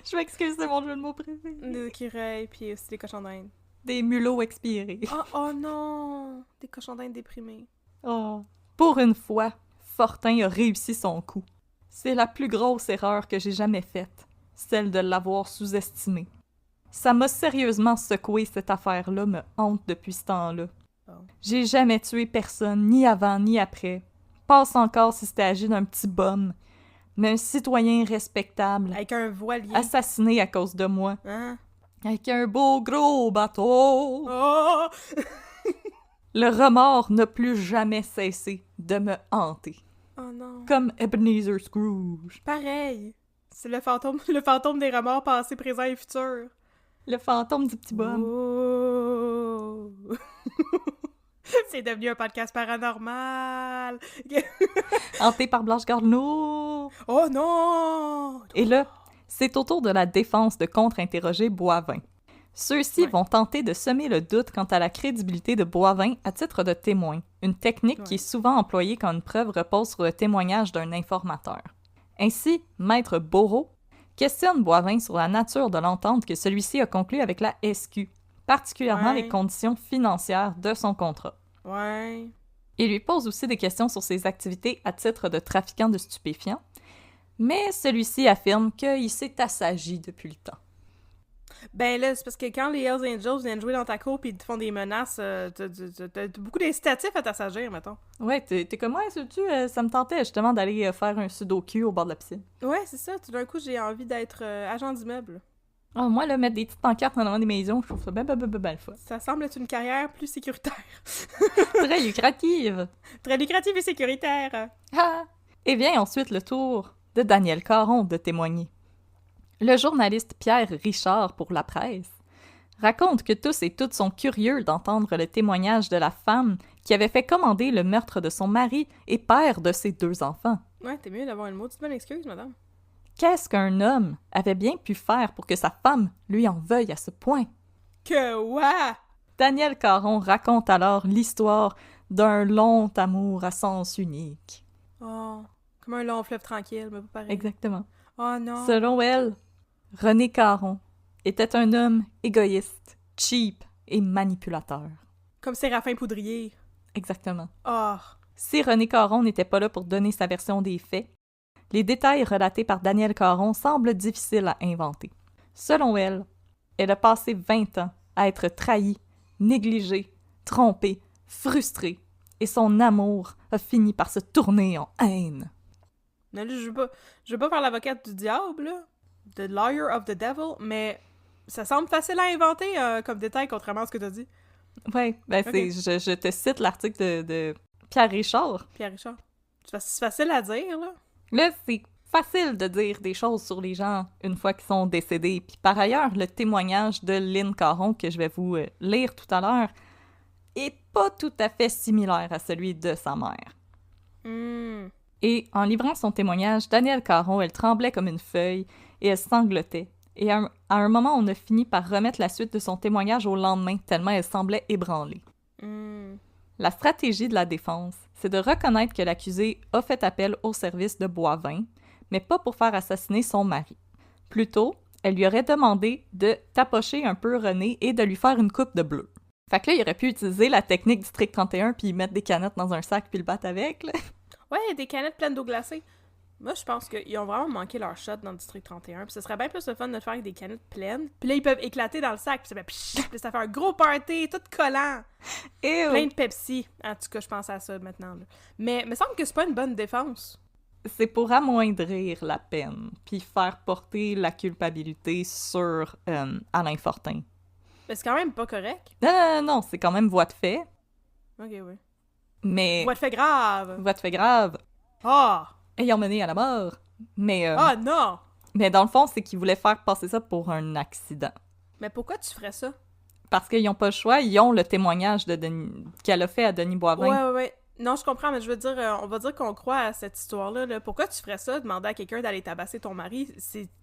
Speaker 3: Je m'excuse, c'est mon jeu de mots préféré.
Speaker 2: Des écureuils, puis aussi des cochons d'Inde.
Speaker 3: Des mulots expirés.
Speaker 2: Oh non! Des cochons d'Inde déprimés.
Speaker 3: Oh. Pour une fois, Fortin a réussi son coup. C'est la plus grosse erreur que j'ai jamais faite, celle de l'avoir sous-estimé. Ça m'a sérieusement secoué, cette affaire-là me hante depuis ce temps-là.
Speaker 2: Oh.
Speaker 3: J'ai jamais tué personne, ni avant ni après. Passe encore si c'était agi d'un petit bum. Mais un citoyen respectable,
Speaker 2: Avec un voilier.
Speaker 3: assassiné à cause de moi,
Speaker 2: Hein?
Speaker 3: avec un beau gros bateau.
Speaker 2: Oh!
Speaker 3: Le remords n'a plus jamais cessé de me hanter.
Speaker 2: Oh non.
Speaker 3: Comme Ebenezer Scrooge.
Speaker 2: Pareil. C'est le fantôme des remords passés, présents et futurs.
Speaker 3: Le fantôme du petit bum.
Speaker 2: Oh! C'est devenu un podcast paranormal.
Speaker 3: Hanté par Blanche Gardenoux.
Speaker 2: Oh non!
Speaker 3: Et là, c'est au tour de la défense de contre-interroger Boivin. Ceux-ci
Speaker 2: Ouais.
Speaker 3: vont tenter de semer le doute quant à la crédibilité de Boivin à titre de témoin, une technique qui est souvent employée quand une preuve repose sur le témoignage d'un informateur. Ainsi, Maître Bourreau questionne Boivin sur la nature de l'entente que celui-ci a conclue avec la SQ, particulièrement
Speaker 2: Ouais.
Speaker 3: les conditions financières de son contrat.
Speaker 2: Ouais.
Speaker 3: Il lui pose aussi des questions sur ses activités à titre de trafiquant de stupéfiants, mais celui-ci affirme qu'il s'est assagi depuis le temps.
Speaker 2: Ben là, c'est parce que quand les Hells Angels viennent jouer dans ta cour pis ils te font des menaces, t'as beaucoup d'incitatifs à t'assagir, mettons.
Speaker 3: Ouais, t'es comme moi, sais-tu, ça me tentait justement d'aller faire un sudoku au bord de la piscine.
Speaker 2: Ouais, c'est ça. Tout d'un coup, j'ai envie d'être agent d'immeuble.
Speaker 3: Ah, moi, là, mettre des petites pancartes en avant des maisons, je trouve ça ben le fun.
Speaker 2: Ça semble être une carrière plus sécuritaire.
Speaker 3: Très lucrative!
Speaker 2: Très lucrative et sécuritaire.
Speaker 3: Ah! Et vient ensuite le tour de Daniel Caron de témoigner. Le journaliste Pierre Richard pour La Presse raconte que tous et toutes sont curieux d'entendre le témoignage de la femme qui avait fait commander le meurtre de son mari et père de ses 2 enfants.
Speaker 2: Ouais, t'es mieux d'avoir une maudite bonne excuse, madame.
Speaker 3: Qu'est-ce qu'un homme avait bien pu faire pour que sa femme lui en veuille à ce point?
Speaker 2: Que ouais!
Speaker 3: Daniel Caron raconte alors l'histoire d'un long amour à sens unique.
Speaker 2: Oh, comme un long fleuve tranquille, mais pas pareil.
Speaker 3: Exactement.
Speaker 2: Oh non!
Speaker 3: Selon elle, René Caron était un homme égoïste, cheap et manipulateur.
Speaker 2: Comme Séraphin Poudrier.
Speaker 3: Exactement.
Speaker 2: Oh!
Speaker 3: Si René Caron n'était pas là pour donner sa version des faits, les détails relatés par Daniel Caron semblent difficiles à inventer. Selon elle, elle a passé 20 ans à être trahie, négligée, trompée, frustrée, et son amour a fini par se tourner en haine.
Speaker 2: Non, là, je veux pas faire l'avocate du diable, là. The lawyer of the devil, mais ça semble facile à inventer comme détail, contrairement à ce que t'as dit.
Speaker 3: Ouais, ben
Speaker 2: Ok.
Speaker 3: je te cite l'article de Pierre Richard.
Speaker 2: Pierre Richard. C'est facile à dire, là.
Speaker 3: Là, c'est facile de dire des choses sur les gens une fois qu'ils sont décédés. Puis par ailleurs, le témoignage de Lynn Caron, que je vais vous lire tout à l'heure, est pas tout à fait similaire à celui de sa mère.
Speaker 2: Hmm.
Speaker 3: Et en livrant son témoignage, Danielle Caron, elle tremblait comme une feuille et elle sanglotait. Et à un moment, on a fini par remettre la suite de son témoignage au lendemain, tellement elle semblait ébranlée.
Speaker 2: Hmm.
Speaker 3: La stratégie de la défense, c'est de reconnaître que l'accusé a fait appel au service de Boivin, mais pas pour faire assassiner son mari. Plutôt, elle lui aurait demandé de tapocher un peu René et de lui faire une coupe de bleu. Fait que là, il aurait pu utiliser la technique du District 31 puis mettre des canettes dans un sac puis le battre avec, là.
Speaker 2: Ouais, des canettes pleines d'eau glacée. Moi, je pense qu'ils ont vraiment manqué leur shot dans le District 31. Puis ce serait bien plus le fun de le faire avec des canettes pleines. Puis là, ils peuvent éclater dans le sac. Puis ça fait pshh, puis ça fait un gros party, tout collant.
Speaker 3: Et
Speaker 2: Plein de Pepsi. En tout cas, je pense à ça maintenant. Là. Mais il me semble que c'est pas une bonne défense.
Speaker 3: c'est pour amoindrir la peine puis faire porter la culpabilité sur Alain Fortin.
Speaker 2: Mais c'est quand même pas correct.
Speaker 3: Non, c'est quand même voie de fait,
Speaker 2: Ok, oui.
Speaker 3: mais
Speaker 2: What fait grave.
Speaker 3: voie de fait grave,
Speaker 2: Ah!
Speaker 3: ayant mené à la mort. Mais
Speaker 2: Non!
Speaker 3: mais dans le fond, c'est qu'ils voulaient faire passer ça pour un accident.
Speaker 2: Mais pourquoi tu ferais ça?
Speaker 3: Parce qu'ils n'ont pas le choix, ils ont le témoignage de qu'elle a fait à Denis Boivin.
Speaker 2: Ouais. Non, je comprends, mais je veux dire, on va dire qu'on croit à cette histoire-là. Là. Pourquoi tu ferais ça, demander à quelqu'un d'aller tabasser ton mari?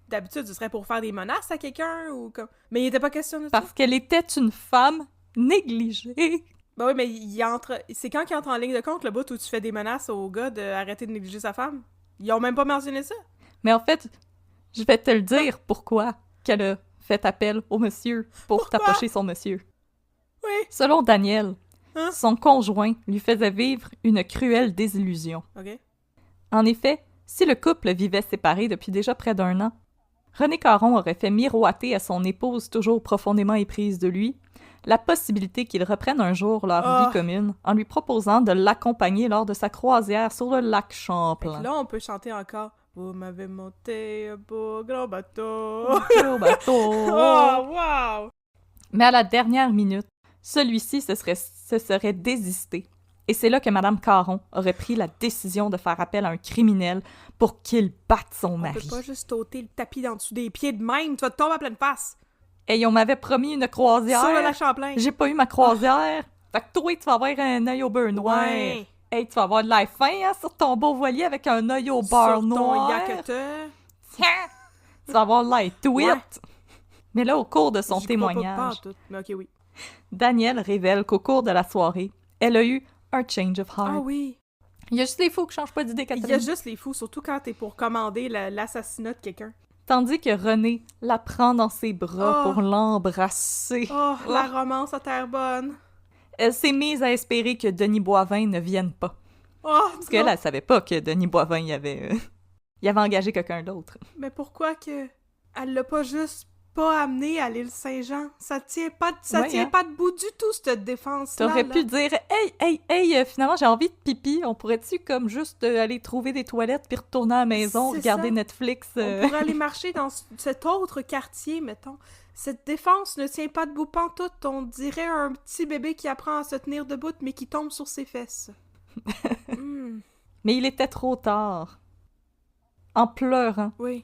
Speaker 2: D'habitude, ce serait pour faire des menaces à quelqu'un ou comme... Mais il était pas question de ça.
Speaker 3: Parce qu'elle était une femme négligée.
Speaker 2: Ben oui, mais c'est quand qu'il entre en ligne de compte, le bout où tu fais des menaces au gars d'arrêter de négliger sa femme? Ils ont même pas mentionné ça.
Speaker 3: Mais en fait, Je vais te le dire pourquoi qu'elle a fait appel au monsieur pour tapocher son monsieur.
Speaker 2: Oui.
Speaker 3: Selon Daniel,
Speaker 2: Hein?
Speaker 3: son conjoint lui faisait vivre une cruelle désillusion.
Speaker 2: OK.
Speaker 3: En effet, si le couple vivait séparé depuis déjà près d'1 an, René Caron aurait fait miroiter à son épouse toujours profondément éprise de lui la possibilité qu'ils reprennent un jour leur vie commune en lui proposant de l'accompagner lors de sa croisière sur le lac Champlain.
Speaker 2: Là, on peut chanter encore « Vous m'avez monté un beau gros bateau. »
Speaker 3: Gros bateau.
Speaker 2: Oh, wow!
Speaker 3: Mais à la dernière minute, celui-ci se serait désisté. Et c'est là que Mme Caron aurait pris la décision de faire appel à un criminel pour qu'il batte son
Speaker 2: On
Speaker 3: mari.
Speaker 2: peut pas juste ôter le tapis d'en dessous des pieds de même, tu vas te tomber à pleine face!
Speaker 3: Hey, on m'avait promis une croisière.
Speaker 2: Sur le lac Champlain.
Speaker 3: J'ai pas eu ma croisière. Fait que toi, tu vas avoir un œil au beurre noir.
Speaker 2: Ouais.
Speaker 3: Hey, tu vas avoir de l'air fin hein, sur ton beau voilier avec un œil au beurre
Speaker 2: Sur
Speaker 3: noir.
Speaker 2: ton yaketa.
Speaker 3: Tiens! Tu vas avoir de l'air tweet.
Speaker 2: Ouais.
Speaker 3: Mais là, au cours de son
Speaker 2: J'y crois
Speaker 3: témoignage,
Speaker 2: pas en tout, mais ok, oui.
Speaker 3: Daniel révèle qu'au cours de la soirée, elle a eu un change of heart.
Speaker 2: Ah oui.
Speaker 3: Il y a juste les fous qui changent pas d'idée,
Speaker 2: Il y a
Speaker 3: Catherine.
Speaker 2: juste les fous, surtout quand t'es pour commander l'assassinat de quelqu'un.
Speaker 3: Tandis que René la prend dans ses bras
Speaker 2: Oh.
Speaker 3: pour l'embrasser.
Speaker 2: Oh, la romance à terre bonne.
Speaker 3: Elle s'est mise à espérer que Denis Boivin ne vienne pas.
Speaker 2: Oh,
Speaker 3: Parce qu'elle, elle savait pas que Denis Boivin, il avait engagé quelqu'un d'autre.
Speaker 2: Mais pourquoi que elle l'a pas juste pas amené à l'île Saint-Jean? Ça tient pas debout du tout, cette défense-là.
Speaker 3: T'aurais
Speaker 2: là.
Speaker 3: pu dire « Hey, finalement, j'ai envie de pipi. On pourrait-tu comme juste aller trouver des toilettes puis retourner à la maison,
Speaker 2: C'est
Speaker 3: regarder
Speaker 2: ça.
Speaker 3: Netflix?
Speaker 2: On pourrait aller marcher dans cet autre quartier, mettons. Cette défense ne tient pas debout pantoute. On dirait un petit bébé qui apprend à se tenir debout, mais qui tombe sur ses fesses.
Speaker 3: Mais il était trop tard. En pleurant,
Speaker 2: Oui.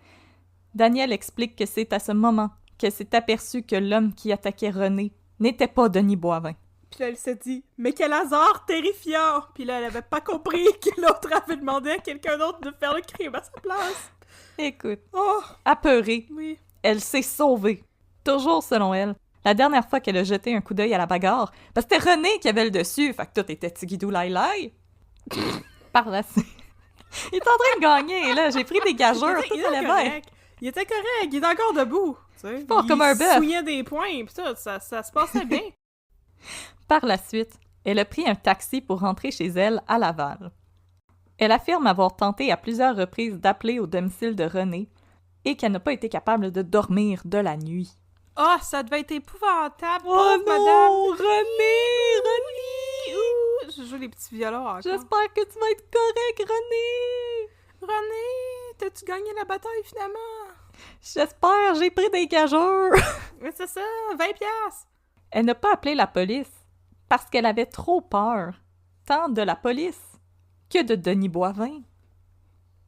Speaker 3: Daniel explique que c'est à ce moment qu'elle s'est aperçue que l'homme qui attaquait René n'était pas Denis Boivin.
Speaker 2: Puis là, elle s'est dit, mais quel hasard terrifiant! Puis là, elle avait pas compris que l'autre avait demandé à quelqu'un d'autre de faire le crime à sa place.
Speaker 3: Écoute,
Speaker 2: Oh,
Speaker 3: apeurée,
Speaker 2: oui.
Speaker 3: elle s'est sauvée. Toujours selon elle, la dernière fois qu'elle a jeté un coup d'œil à la bagarre, parce que c'était René qui avait le dessus, fait que tout était tigidou lai lai. Par la suite. Il est en train de gagner, là. J'ai pris des gageurs, tout allait bien.
Speaker 2: correct. Il était correct, il est encore debout. Tu sais,
Speaker 3: Fort comme un bœuf.
Speaker 2: Il souillait des poings, pis tout, ça se passait bien.
Speaker 3: Par la suite, elle a pris un taxi pour rentrer chez elle à Laval. Elle affirme avoir tenté à plusieurs reprises d'appeler au domicile de René et qu'elle n'a pas été capable de dormir de la nuit.
Speaker 2: Oh, ça devait être épouvantable,
Speaker 3: Oh
Speaker 2: pauvre
Speaker 3: non!
Speaker 2: madame.
Speaker 3: René!
Speaker 2: Ouh, je joue les petits violons encore.
Speaker 3: J'espère que tu vas être correct, René!
Speaker 2: René, t'as-tu gagné la bataille finalement?
Speaker 3: J'espère, j'ai pris des gageurs!
Speaker 2: Mais c'est ça, 20 piastres.
Speaker 3: Elle n'a pas appelé la police parce qu'elle avait trop peur, tant de la police que de Denis Boivin.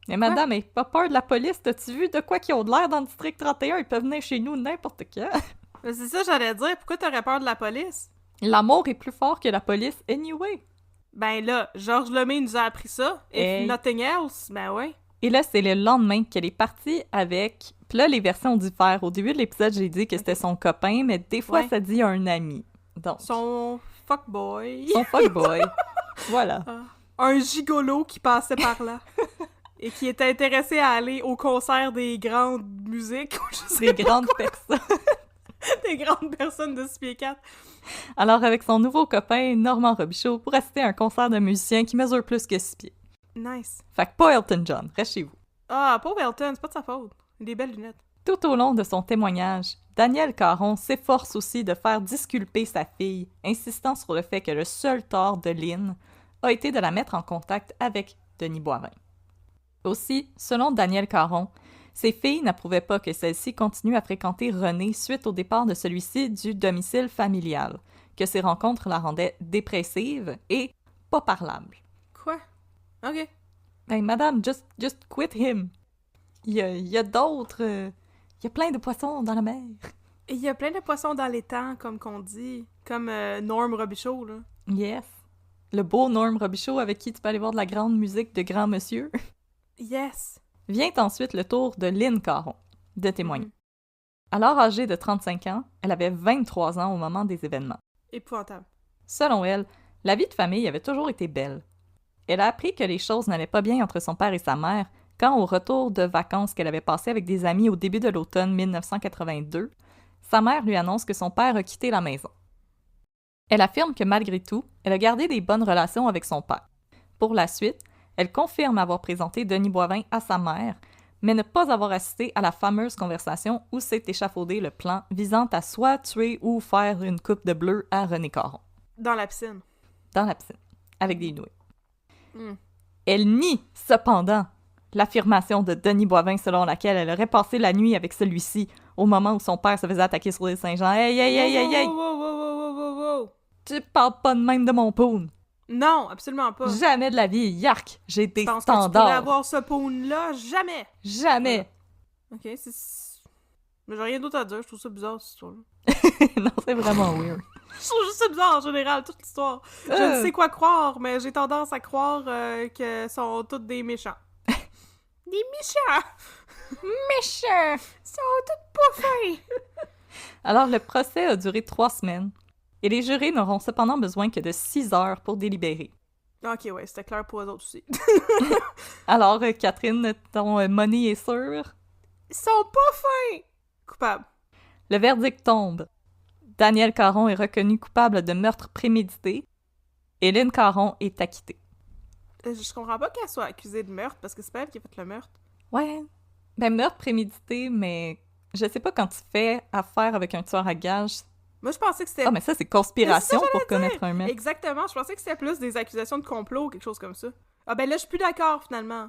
Speaker 3: Mais madame, elle pas peur de la police, t'as-tu vu de quoi qu'ils ont de l'air dans le district 31? Ils peuvent venir chez nous n'importe quand.
Speaker 2: Mais c'est ça, j'allais dire, pourquoi t'aurais peur de la police?
Speaker 3: L'amour est plus fort que la police, anyway.
Speaker 2: Ben là, Georges Lemay nous a appris ça. If
Speaker 3: Hey.
Speaker 2: nothing else, ben ouais.
Speaker 3: Et là, c'est le lendemain qu'elle est partie avec... Puis là, les versions diffèrent. Au début de l'épisode, j'ai dit que c'était son copain, mais des fois,
Speaker 2: Ouais.
Speaker 3: ça dit un ami. Donc,
Speaker 2: Son fuckboy.
Speaker 3: son fuckboy. Voilà.
Speaker 2: Un gigolo qui passait par là. Et qui était intéressé à aller au concert des grandes musiques, ou je sais
Speaker 3: Des grandes personnes.
Speaker 2: des grandes personnes de 6 pieds 4.
Speaker 3: Alors, avec son nouveau copain, Normand Robichaud, pour assister à un concert de musiciens qui mesure plus que 6 pieds.
Speaker 2: Nice.
Speaker 3: Fait que pas Elton John, reste chez vous.
Speaker 2: Ah, pauvre Elton, c'est pas de sa faute. Des belles lunettes.
Speaker 3: Tout au long de son témoignage, Daniel Caron s'efforce aussi de faire disculper sa fille, insistant sur le fait que le seul tort de Lynn a été de la mettre en contact avec Denis Boivin. Aussi, selon Daniel Caron, ses filles n'approuvaient pas que celle-ci continue à fréquenter René suite au départ de celui-ci du domicile familial, que ses rencontres la rendaient dépressive et pas parlable.
Speaker 2: Quoi? Ok.
Speaker 3: Hey, madame, just quit him. Il y a d'autres... il y a plein de poissons dans la mer.
Speaker 2: Et il y a plein de poissons dans les temps, comme qu'on dit. Comme Norm Robichaud, là.
Speaker 3: Yes. Le beau Norm Robichaud avec qui tu peux aller voir de la grande musique de grand monsieur.
Speaker 2: Yes.
Speaker 3: Vient ensuite le tour de Lynn Caron de témoigner.
Speaker 2: Mhm.
Speaker 3: Alors âgée de 35 ans, elle avait 23 ans au moment des événements.
Speaker 2: Épouvantable.
Speaker 3: Selon elle, la vie de famille avait toujours été belle. Elle a appris que les choses n'allaient pas bien entre son père et sa mère quand, au retour de vacances qu'elle avait passé avec des amis au début de l'automne 1982, sa mère lui annonce que son père a quitté la maison. Elle affirme que malgré tout, elle a gardé des bonnes relations avec son père. Pour la suite, elle confirme avoir présenté Denis Boivin à sa mère, mais ne pas avoir assisté à la fameuse conversation où s'est échafaudé le plan visant à soit tuer ou faire une coupe de bleu à René Caron.
Speaker 2: Dans la piscine.
Speaker 3: Dans la piscine, avec des nouilles.
Speaker 2: Mm.
Speaker 3: Elle nie, cependant, l'affirmation de Denis Boivin selon laquelle elle aurait passé la nuit avec celui-ci au moment où son père se faisait attaquer sur l'île Saint-Jean. Hey, hey, hey, hey, hey!
Speaker 2: Wow.
Speaker 3: Tu parles pas de même de mon poon!
Speaker 2: Non, absolument pas.
Speaker 3: Jamais de la vie, yark! J'ai des
Speaker 2: Je pense que tu pourrais
Speaker 3: standards!
Speaker 2: avoir ce pawn-là, jamais!
Speaker 3: Jamais!
Speaker 2: Ok, c'est... Mais j'ai rien d'autre à dire, je trouve ça bizarre, cette histoire-là.
Speaker 3: Non, c'est vraiment weird.
Speaker 2: Je trouve juste ça bizarre, en général, toute l'histoire. Je ne sais quoi croire, mais j'ai tendance à croire que sont tous des méchants. Des méchants!
Speaker 3: Méchant!
Speaker 2: Ils sont tous pas fins!
Speaker 3: Alors, le procès a duré 3 semaines, et les jurés n'auront cependant besoin que de 6 heures pour délibérer.
Speaker 2: Ok, ouais, c'était clair pour eux autres aussi.
Speaker 3: Alors, Catherine, ton money est sûr?
Speaker 2: Ils sont pas fins! Coupable.
Speaker 3: Le verdict tombe. Danielle Caron est reconnue coupable de meurtre prémédité. Et Lynn Caron est acquittée.
Speaker 2: Je comprends pas qu'elle soit accusée de meurtre, parce que c'est pas elle qui a fait le meurtre.
Speaker 3: Ouais. Ben, meurtre prémédité, mais je sais pas quand tu fais affaire avec un tueur à gages.
Speaker 2: Moi, je pensais que c'était...
Speaker 3: Ah, mais ça, c'est conspiration
Speaker 2: Mais c'est ça,
Speaker 3: pour commettre un meurtre.
Speaker 2: Exactement, je pensais que c'était plus des accusations de complot ou quelque chose comme ça. Ah ben là, je suis plus d'accord, finalement.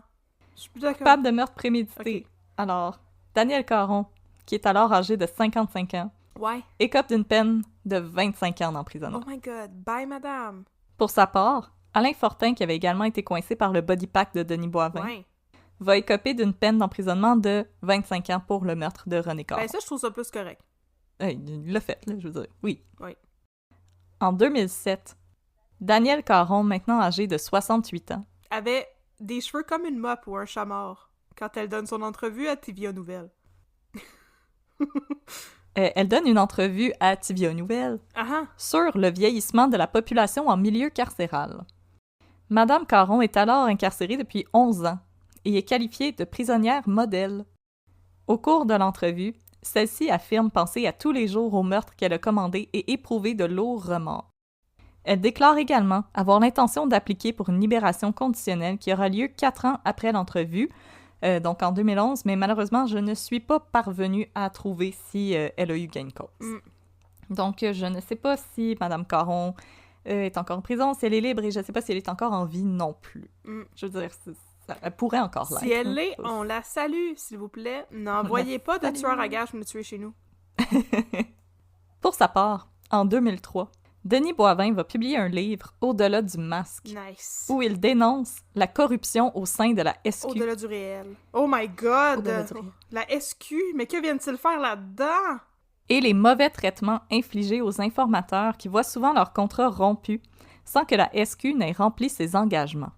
Speaker 2: Je suis plus d'accord.
Speaker 3: Coupable de meurtre prémédité.
Speaker 2: Ok.
Speaker 3: Alors, Danielle Caron, qui est alors âgée de 55 ans,
Speaker 2: Ouais.
Speaker 3: écope d'une peine de 25 ans d'emprisonnement.
Speaker 2: Oh my god, bye madame.
Speaker 3: Pour sa part, Alain Fortin, qui avait également été coincé par le body pack de Denis Boivin,
Speaker 2: Ouais.
Speaker 3: va écoper d'une peine d'emprisonnement de 25 ans pour le meurtre de René Caron.
Speaker 2: Ben ça, je trouve ça plus correct.
Speaker 3: Il l'a fait, là, je veux dire. Oui.
Speaker 2: Oui.
Speaker 3: En 2007, Danielle Caron, maintenant âgée de 68 ans,
Speaker 2: Avait des cheveux comme une mop ou un chat mort quand elle donne son entrevue à TVA Nouvelle.
Speaker 3: elle donne une entrevue à TVA Nouvelle
Speaker 2: Ah
Speaker 3: sur le vieillissement de la population en milieu carcéral. Madame Caron est alors incarcérée depuis 11 ans et est qualifiée de prisonnière modèle. Au cours de l'entrevue, celle-ci affirme penser à tous les jours au meurtre qu'elle a commandé et éprouver de lourds remords. Elle déclare également avoir l'intention d'appliquer pour une libération conditionnelle qui aura lieu 4 ans après l'entrevue, donc en 2011, mais malheureusement, je ne suis pas parvenue à trouver si elle a eu gain de cause.
Speaker 2: Mm.
Speaker 3: Donc, je ne sais pas si Madame Caron est encore en prison, si elle est libre, et je ne sais pas si elle est encore en vie non plus.
Speaker 2: Mm.
Speaker 3: Je veux dire, elle pourrait encore l'être.
Speaker 2: Si elle l'est, on la salue, s'il vous plaît. N'envoyez pas de tueur à gages me tuer chez nous.
Speaker 3: Pour sa part, en 2003, Denis Boivin va publier un livre, Au-delà du masque,
Speaker 2: Nice.
Speaker 3: où il dénonce la corruption au sein de la SQ.
Speaker 2: Au-delà du réel. Oh my god!
Speaker 3: Au-delà du réel.
Speaker 2: La SQ, mais que viennent-ils faire là-dedans?
Speaker 3: Et les mauvais traitements infligés aux informateurs qui voient souvent leur contrat rompu sans que la SQ n'ait rempli ses engagements.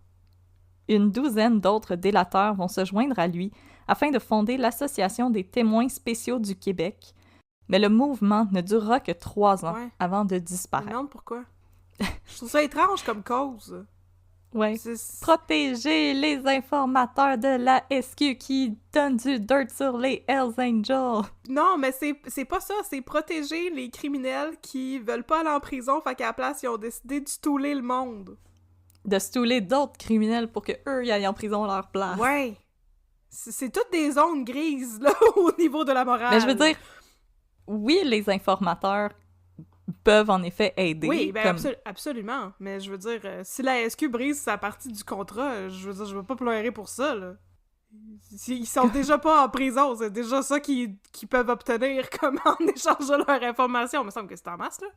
Speaker 3: Une douzaine d'autres délateurs vont se joindre à lui afin de fonder l'Association des témoins spéciaux du Québec, mais le mouvement ne durera que 3 ans
Speaker 2: Ouais.
Speaker 3: avant de
Speaker 2: Je me
Speaker 3: disparaître.
Speaker 2: demande pourquoi. Je trouve ça étrange comme cause.
Speaker 3: Ouais.
Speaker 2: C'est-
Speaker 3: Protéger les informateurs de la SQ qui donnent du dirt sur les Hells Angels.
Speaker 2: Non, mais c'est pas ça, c'est protéger les criminels qui veulent pas aller en prison, fait qu'à la place, ils ont décidé de stouler le monde.
Speaker 3: De stouler d'autres criminels pour que eux y aillent en prison à leur place.
Speaker 2: Ouais. C'est toutes des zones grises, là, au niveau de la morale.
Speaker 3: Mais je veux dire, oui, les informateurs peuvent en effet aider.
Speaker 2: Oui, ben
Speaker 3: comme...
Speaker 2: absolument. Mais je veux dire, si la SQ brise sa partie du contrat, je veux dire, je vais pas pleurer pour ça, là. Ils sont déjà pas en prison, c'est déjà ça qu'ils peuvent obtenir comme en échange de leur information. Il me semble que c'est en masse, là.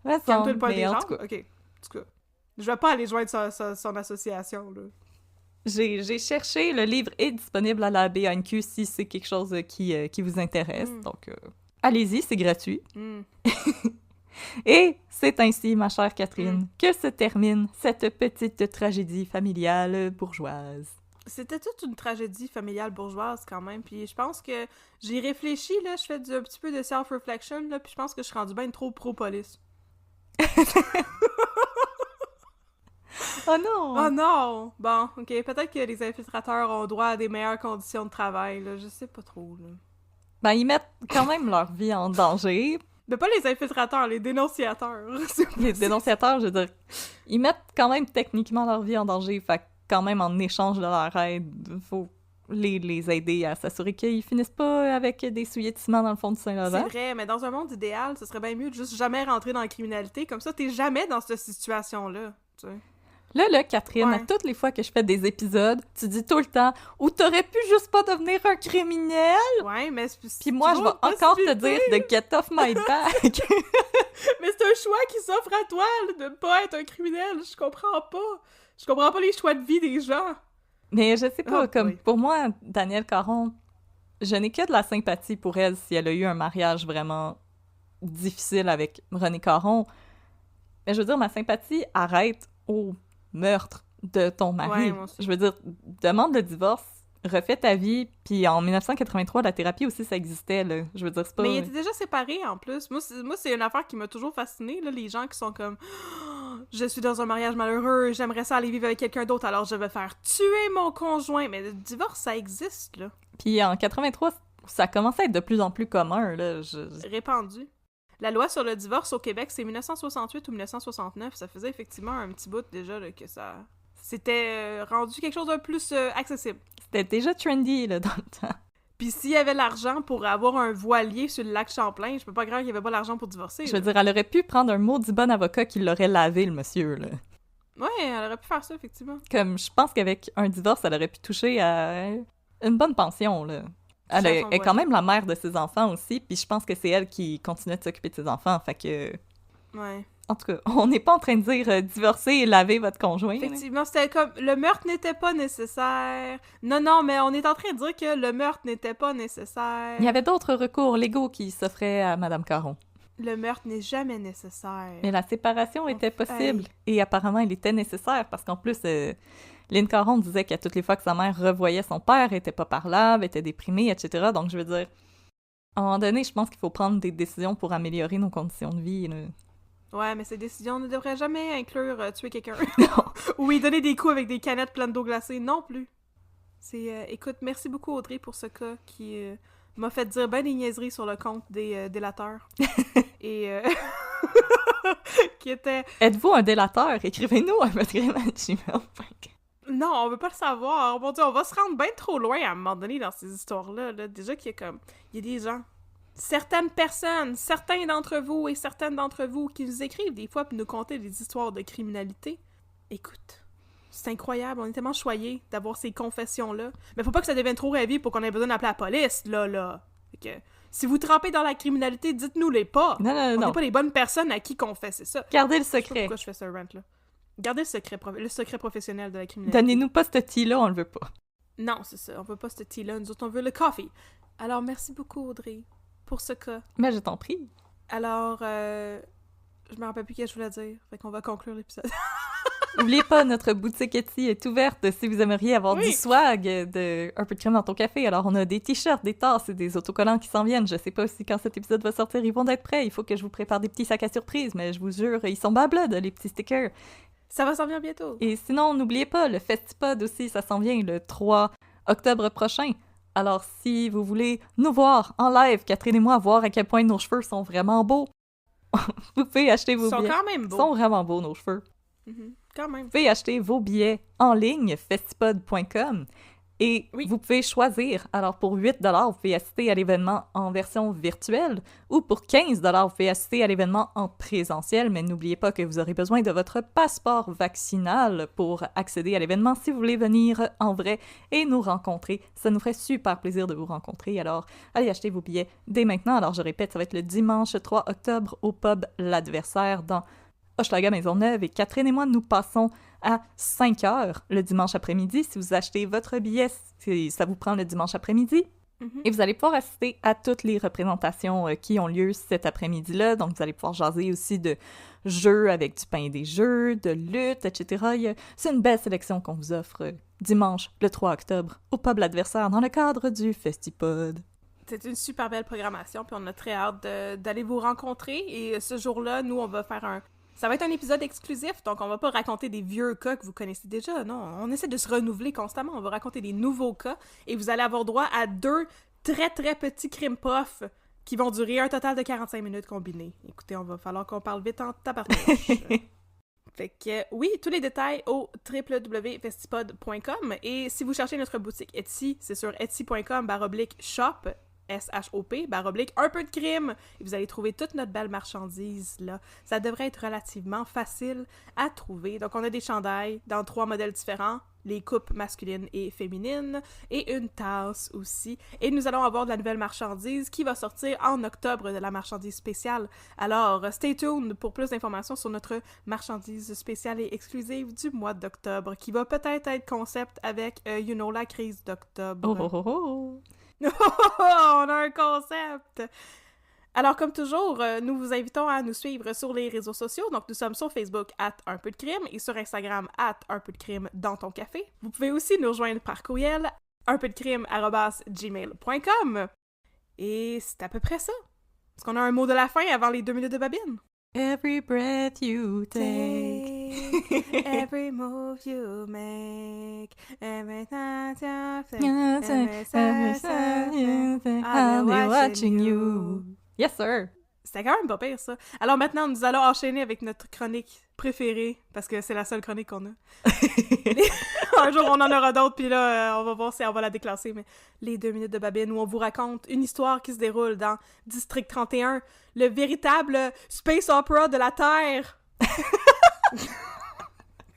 Speaker 3: Ouais,
Speaker 2: Calme-toi le point des
Speaker 3: mais en
Speaker 2: jambes.
Speaker 3: tout cas,
Speaker 2: Ok, en tout cas. Je vais pas aller joindre son association, là.
Speaker 3: j'ai cherché, le livre est disponible à la BANQ si c'est quelque chose qui vous intéresse. Donc, allez-y, c'est gratuit.
Speaker 2: Mm.
Speaker 3: Et c'est ainsi, ma chère Catherine, que se termine cette petite tragédie familiale bourgeoise.
Speaker 2: C'était toute une tragédie familiale bourgeoise, quand même, puis je pense que j'ai réfléchi, là, je fais un petit peu de self-reflection, là, puis je pense que je suis rendue bien trop pro-police.
Speaker 3: Oh non!
Speaker 2: Oh non! Bon, ok, peut-être que les infiltrateurs ont droit à des meilleures conditions de travail, là, je sais pas trop, là.
Speaker 3: Ben, ils mettent quand même leur vie en danger.
Speaker 2: Mais pas les infiltrateurs, les dénonciateurs.
Speaker 3: Les dénonciateurs, je veux dire, ils mettent quand même techniquement leur vie en danger, fait que quand même en échange de leur aide, faut les aider à s'assurer qu'ils finissent pas avec des souliers de ciment dans le fond du
Speaker 2: C'est
Speaker 3: Saint-Laurent.
Speaker 2: vrai, mais dans un monde idéal, ce serait bien mieux de juste jamais rentrer dans la criminalité, comme ça t'es jamais dans cette situation-là, tu sais.
Speaker 3: Là, Catherine,
Speaker 2: Ouais.
Speaker 3: à toutes les fois que je fais des épisodes, tu dis tout le temps « Ou t'aurais pu juste pas devenir un criminel?
Speaker 2: Ouais, mais... »
Speaker 3: Puis moi, je vais encore te dire de « Get off my back! »
Speaker 2: Mais c'est un choix qui s'offre à toi, là, de ne pas être un criminel, je comprends pas. Je comprends pas les choix de vie des gens.
Speaker 3: Mais je sais pas,
Speaker 2: Oh
Speaker 3: comme
Speaker 2: boy.
Speaker 3: pour moi, Danielle Caron, je n'ai que de la sympathie pour elle si elle a eu un mariage vraiment difficile avec René Caron. Mais je veux dire, ma sympathie arrête au meurtre de ton mari.
Speaker 2: Ouais, moi aussi.
Speaker 3: Je veux dire, demande le divorce, refais ta vie, puis en 1983, la thérapie aussi, ça existait, là. Je veux dire, c'est pas...
Speaker 2: Mais il était déjà séparé, en plus. Moi, c'est une affaire qui m'a toujours fascinée, là, les gens qui sont comme « Je suis dans un mariage malheureux, j'aimerais ça aller vivre avec quelqu'un d'autre, alors je vais faire tuer mon conjoint. » Mais le divorce, ça existe, là.
Speaker 3: Puis en 83, ça commençait à être de plus en plus commun, là.
Speaker 2: Répandu. La loi sur le divorce au Québec, c'est 1968 ou 1969. Ça faisait effectivement un petit bout, déjà, là, que ça... C'était rendu quelque chose de plus accessible.
Speaker 3: C'était déjà trendy, là, dans le temps.
Speaker 2: Puis s'il y avait l'argent pour avoir un voilier sur le lac Champlain, je peux pas croire qu'il y avait pas l'argent pour divorcer.
Speaker 3: Je veux dire, elle aurait pu prendre un maudit bon avocat qui l'aurait lavé, le monsieur, là.
Speaker 2: Ouais, elle aurait pu faire ça, effectivement.
Speaker 3: Comme, je pense qu'avec un divorce, elle aurait pu toucher à une bonne pension, là. Elle
Speaker 2: Sur
Speaker 3: est
Speaker 2: son
Speaker 3: est quand
Speaker 2: voilier.
Speaker 3: même la mère de ses enfants aussi, puis je pense que c'est elle qui continue de s'occuper de ses enfants, fait que...
Speaker 2: Ouais.
Speaker 3: En tout cas, on n'est pas en train de dire divorcer et laver votre conjoint. là.
Speaker 2: Effectivement, c'était comme le meurtre n'était pas nécessaire. Non, mais on est en train de dire que le meurtre n'était pas nécessaire.
Speaker 3: Il y avait d'autres recours légaux qui s'offraient à Madame Caron.
Speaker 2: Le meurtre n'est jamais nécessaire.
Speaker 3: Mais la séparation était
Speaker 2: Hey.
Speaker 3: possible, et apparemment, elle était nécessaire, parce qu'en plus, Lynn Caron disait qu'à toutes les fois que sa mère revoyait son père, elle était pas parlable, était déprimée, etc. Donc, je veux dire, à un moment donné, je pense qu'il faut prendre des décisions pour améliorer nos conditions de vie, là.
Speaker 2: Ouais, mais ces décisions ne devraient jamais inclure tuer quelqu'un.
Speaker 3: Non.
Speaker 2: Ou lui donner des coups avec des canettes pleines d'eau glacée, non plus. Écoute, merci beaucoup Audrey pour ce cas qui m'a fait dire ben des niaiseries sur le compte des délateurs. Et qui était...
Speaker 3: Êtes-vous un délateur? Écrivez-nous à votre email.
Speaker 2: Non, on veut pas le savoir. Mon Dieu, on va se rendre bien trop loin à un moment donné dans ces histoires-là. Là. Déjà qu'il y a comme... Il y a des gens... Certaines personnes, certains d'entre vous et certaines d'entre vous qui nous écrivent des fois pour nous conter des histoires de criminalité. Écoute, c'est incroyable. On est tellement choyés d'avoir ces confessions-là. Mais faut pas que ça devienne trop rêvé pour qu'on ait besoin d'appeler la police, là. Fait que, si vous trempez dans la criminalité, dites-nous-les pas.
Speaker 3: Non,
Speaker 2: On
Speaker 3: non.
Speaker 2: n'est pas les bonnes personnes à qui confesser ça.
Speaker 3: Gardez le
Speaker 2: Je sais pas
Speaker 3: secret.
Speaker 2: pourquoi je fais ce rant-là. Gardez le secret professionnel de la criminalité.
Speaker 3: Donnez-nous pas ce tea-là, on le veut pas.
Speaker 2: Non, c'est ça. On veut pas ce tea-là. Nous autres, on veut le coffee. Alors, merci beaucoup, Audrey, pour ce cas.
Speaker 3: Mais je t'en prie.
Speaker 2: Alors, je me rappelle plus ce que je voulais dire. Fait qu'on va conclure l'épisode.
Speaker 3: N'oubliez pas, notre boutique Etsy est ouverte si vous aimeriez avoir
Speaker 2: Oui.
Speaker 3: du swag, de un peu de crème dans ton café. Alors, on a des t-shirts, des tasses et des autocollants qui s'en viennent. Je sais pas si quand cet épisode va sortir, ils vont être prêts. Il faut que je vous prépare des petits sacs à surprise, mais je vous jure, ils sont bad blood, les petits stickers.
Speaker 2: Ça va s'en venir bientôt.
Speaker 3: Et sinon, n'oubliez pas, le Festipod aussi, ça s'en vient le 3 octobre prochain. Alors, si vous voulez nous voir en live, Catherine et moi, voir à quel point nos cheveux sont vraiment beaux, vous pouvez acheter vos
Speaker 2: Ils sont
Speaker 3: billets.
Speaker 2: quand même
Speaker 3: Ils
Speaker 2: beaux.
Speaker 3: sont vraiment beaux, nos cheveux.
Speaker 2: Mhm. Quand même.
Speaker 3: Vous pouvez acheter vos billets en ligne, festipod.com, et
Speaker 2: Oui.
Speaker 3: vous pouvez choisir. Alors, pour 8 vous pouvez assister à l'événement en version virtuelle, ou pour 15 vous pouvez assister à l'événement en présentiel, mais n'oubliez pas que vous aurez besoin de votre passeport vaccinal pour accéder à l'événement si vous voulez venir en vrai et nous rencontrer. Ça nous ferait super plaisir de vous rencontrer, alors allez acheter vos billets dès maintenant. Alors, je répète, ça va être le dimanche 3 octobre au pub L'Adversaire dans Hochelaga Maisonneuve, et Catherine et moi, nous passons à 5 heures le dimanche après-midi. Si vous achetez votre billet, ça vous prend le dimanche après-midi.
Speaker 2: Mhm.
Speaker 3: Et vous allez pouvoir assister à toutes les représentations qui ont lieu cet après-midi-là. Donc, vous allez pouvoir jaser aussi de jeux avec du pain et des jeux, de lutte, etc. C'est une belle sélection qu'on vous offre dimanche, le 3 octobre, au pub L'Adversaire, dans le cadre du Festipod.
Speaker 2: C'est une super belle programmation, puis on a très hâte d'aller vous rencontrer. Et ce jour-là, nous, on va faire Ça va être un épisode exclusif, donc on va pas raconter des vieux cas que vous connaissez déjà, non. On essaie de se renouveler constamment, on va raconter des nouveaux cas, et vous allez avoir droit à 2 très très petits crimes puffs qui vont durer un total de 45 minutes combinés. Écoutez, on va falloir qu'on parle vite en tabarnouche. Fait que, oui, tous les détails au www.festipod.com, et si vous cherchez notre boutique Etsy, c'est sur etsy.com/shop, S-H-O-P, un peu de crime, et vous allez trouver toute notre belle marchandise, là. Ça devrait être relativement facile à trouver. Donc, on a des chandails dans 3 modèles différents, les coupes masculines et féminines, et une tasse aussi. Et nous allons avoir de la nouvelle marchandise qui va sortir en octobre, de la marchandise spéciale. Alors, stay tuned pour plus d'informations sur notre marchandise spéciale et exclusive du mois d'octobre, qui va peut-être être concept avec, la crise d'octobre.
Speaker 3: Oh, oh, oh.
Speaker 2: On a un concept! Alors, comme toujours, nous vous invitons à nous suivre sur les réseaux sociaux. Donc, nous sommes sur Facebook @unpeudcrime et sur Instagram @unpeudcrime dans ton café. Vous pouvez aussi nous rejoindre par courriel unpeudcrime@gmail.com. Et c'est à peu près ça. Est-ce qu'on a un mot de la fin avant les 2 minutes de babine?
Speaker 3: Every breath you take.
Speaker 2: Every move you make, every time you think,
Speaker 3: I'll be watching you. Yes, sir.
Speaker 2: C'était quand même pas pire, ça. Alors maintenant, nous allons enchaîner avec notre chronique préférée, parce que c'est la seule chronique qu'on a. Un jour, on en aura d'autres, puis là, on va voir si on va la déclasser, mais les 2 minutes de babine, où on vous raconte une histoire qui se déroule dans District 31, le véritable space opera de la Terre.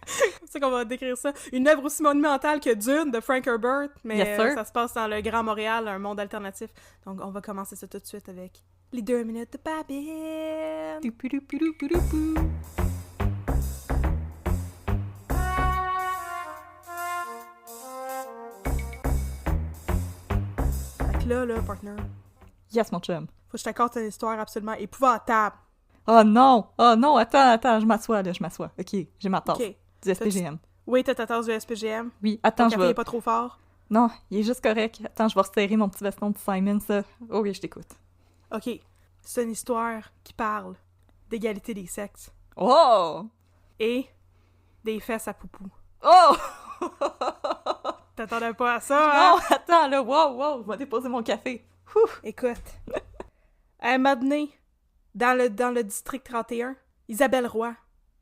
Speaker 2: C'est ça qu'on va décrire ça. Une œuvre aussi monumentale que Dune de Frank Herbert, mais
Speaker 3: Yes,
Speaker 2: ça se passe dans le Grand Montréal, un monde alternatif. Donc, on va commencer ça tout de suite avec les 2 minutes de babine.
Speaker 3: Doupou-doupou-doupou-doupou.
Speaker 2: Fait que là, partner,
Speaker 3: Yes, mon chum.
Speaker 2: faut que je t'accorde une histoire absolument épouvantable.
Speaker 3: Oh non, attends, je m'assois, là, Ok, j'ai ma tasse.
Speaker 2: Ok.
Speaker 3: Du SPGM.
Speaker 2: Oui, t'as ta tasse de SPGM.
Speaker 3: Oui, attends,
Speaker 2: Ton
Speaker 3: je
Speaker 2: café
Speaker 3: vais...
Speaker 2: est pas trop fort.
Speaker 3: Non, il est juste correct. Attends, je vais resserrer mon petit veston de Simon, ça. Oh oui, je t'écoute.
Speaker 2: Ok. C'est une histoire qui parle d'égalité des sexes.
Speaker 3: Oh!
Speaker 2: Et des fesses à poupou.
Speaker 3: Oh!
Speaker 2: T'attendais pas à ça, hein?
Speaker 3: Non, attends, là, wow, je vais déposer mon café.
Speaker 2: Écoute, un moment donné, dans le district 31, Isabelle Roy,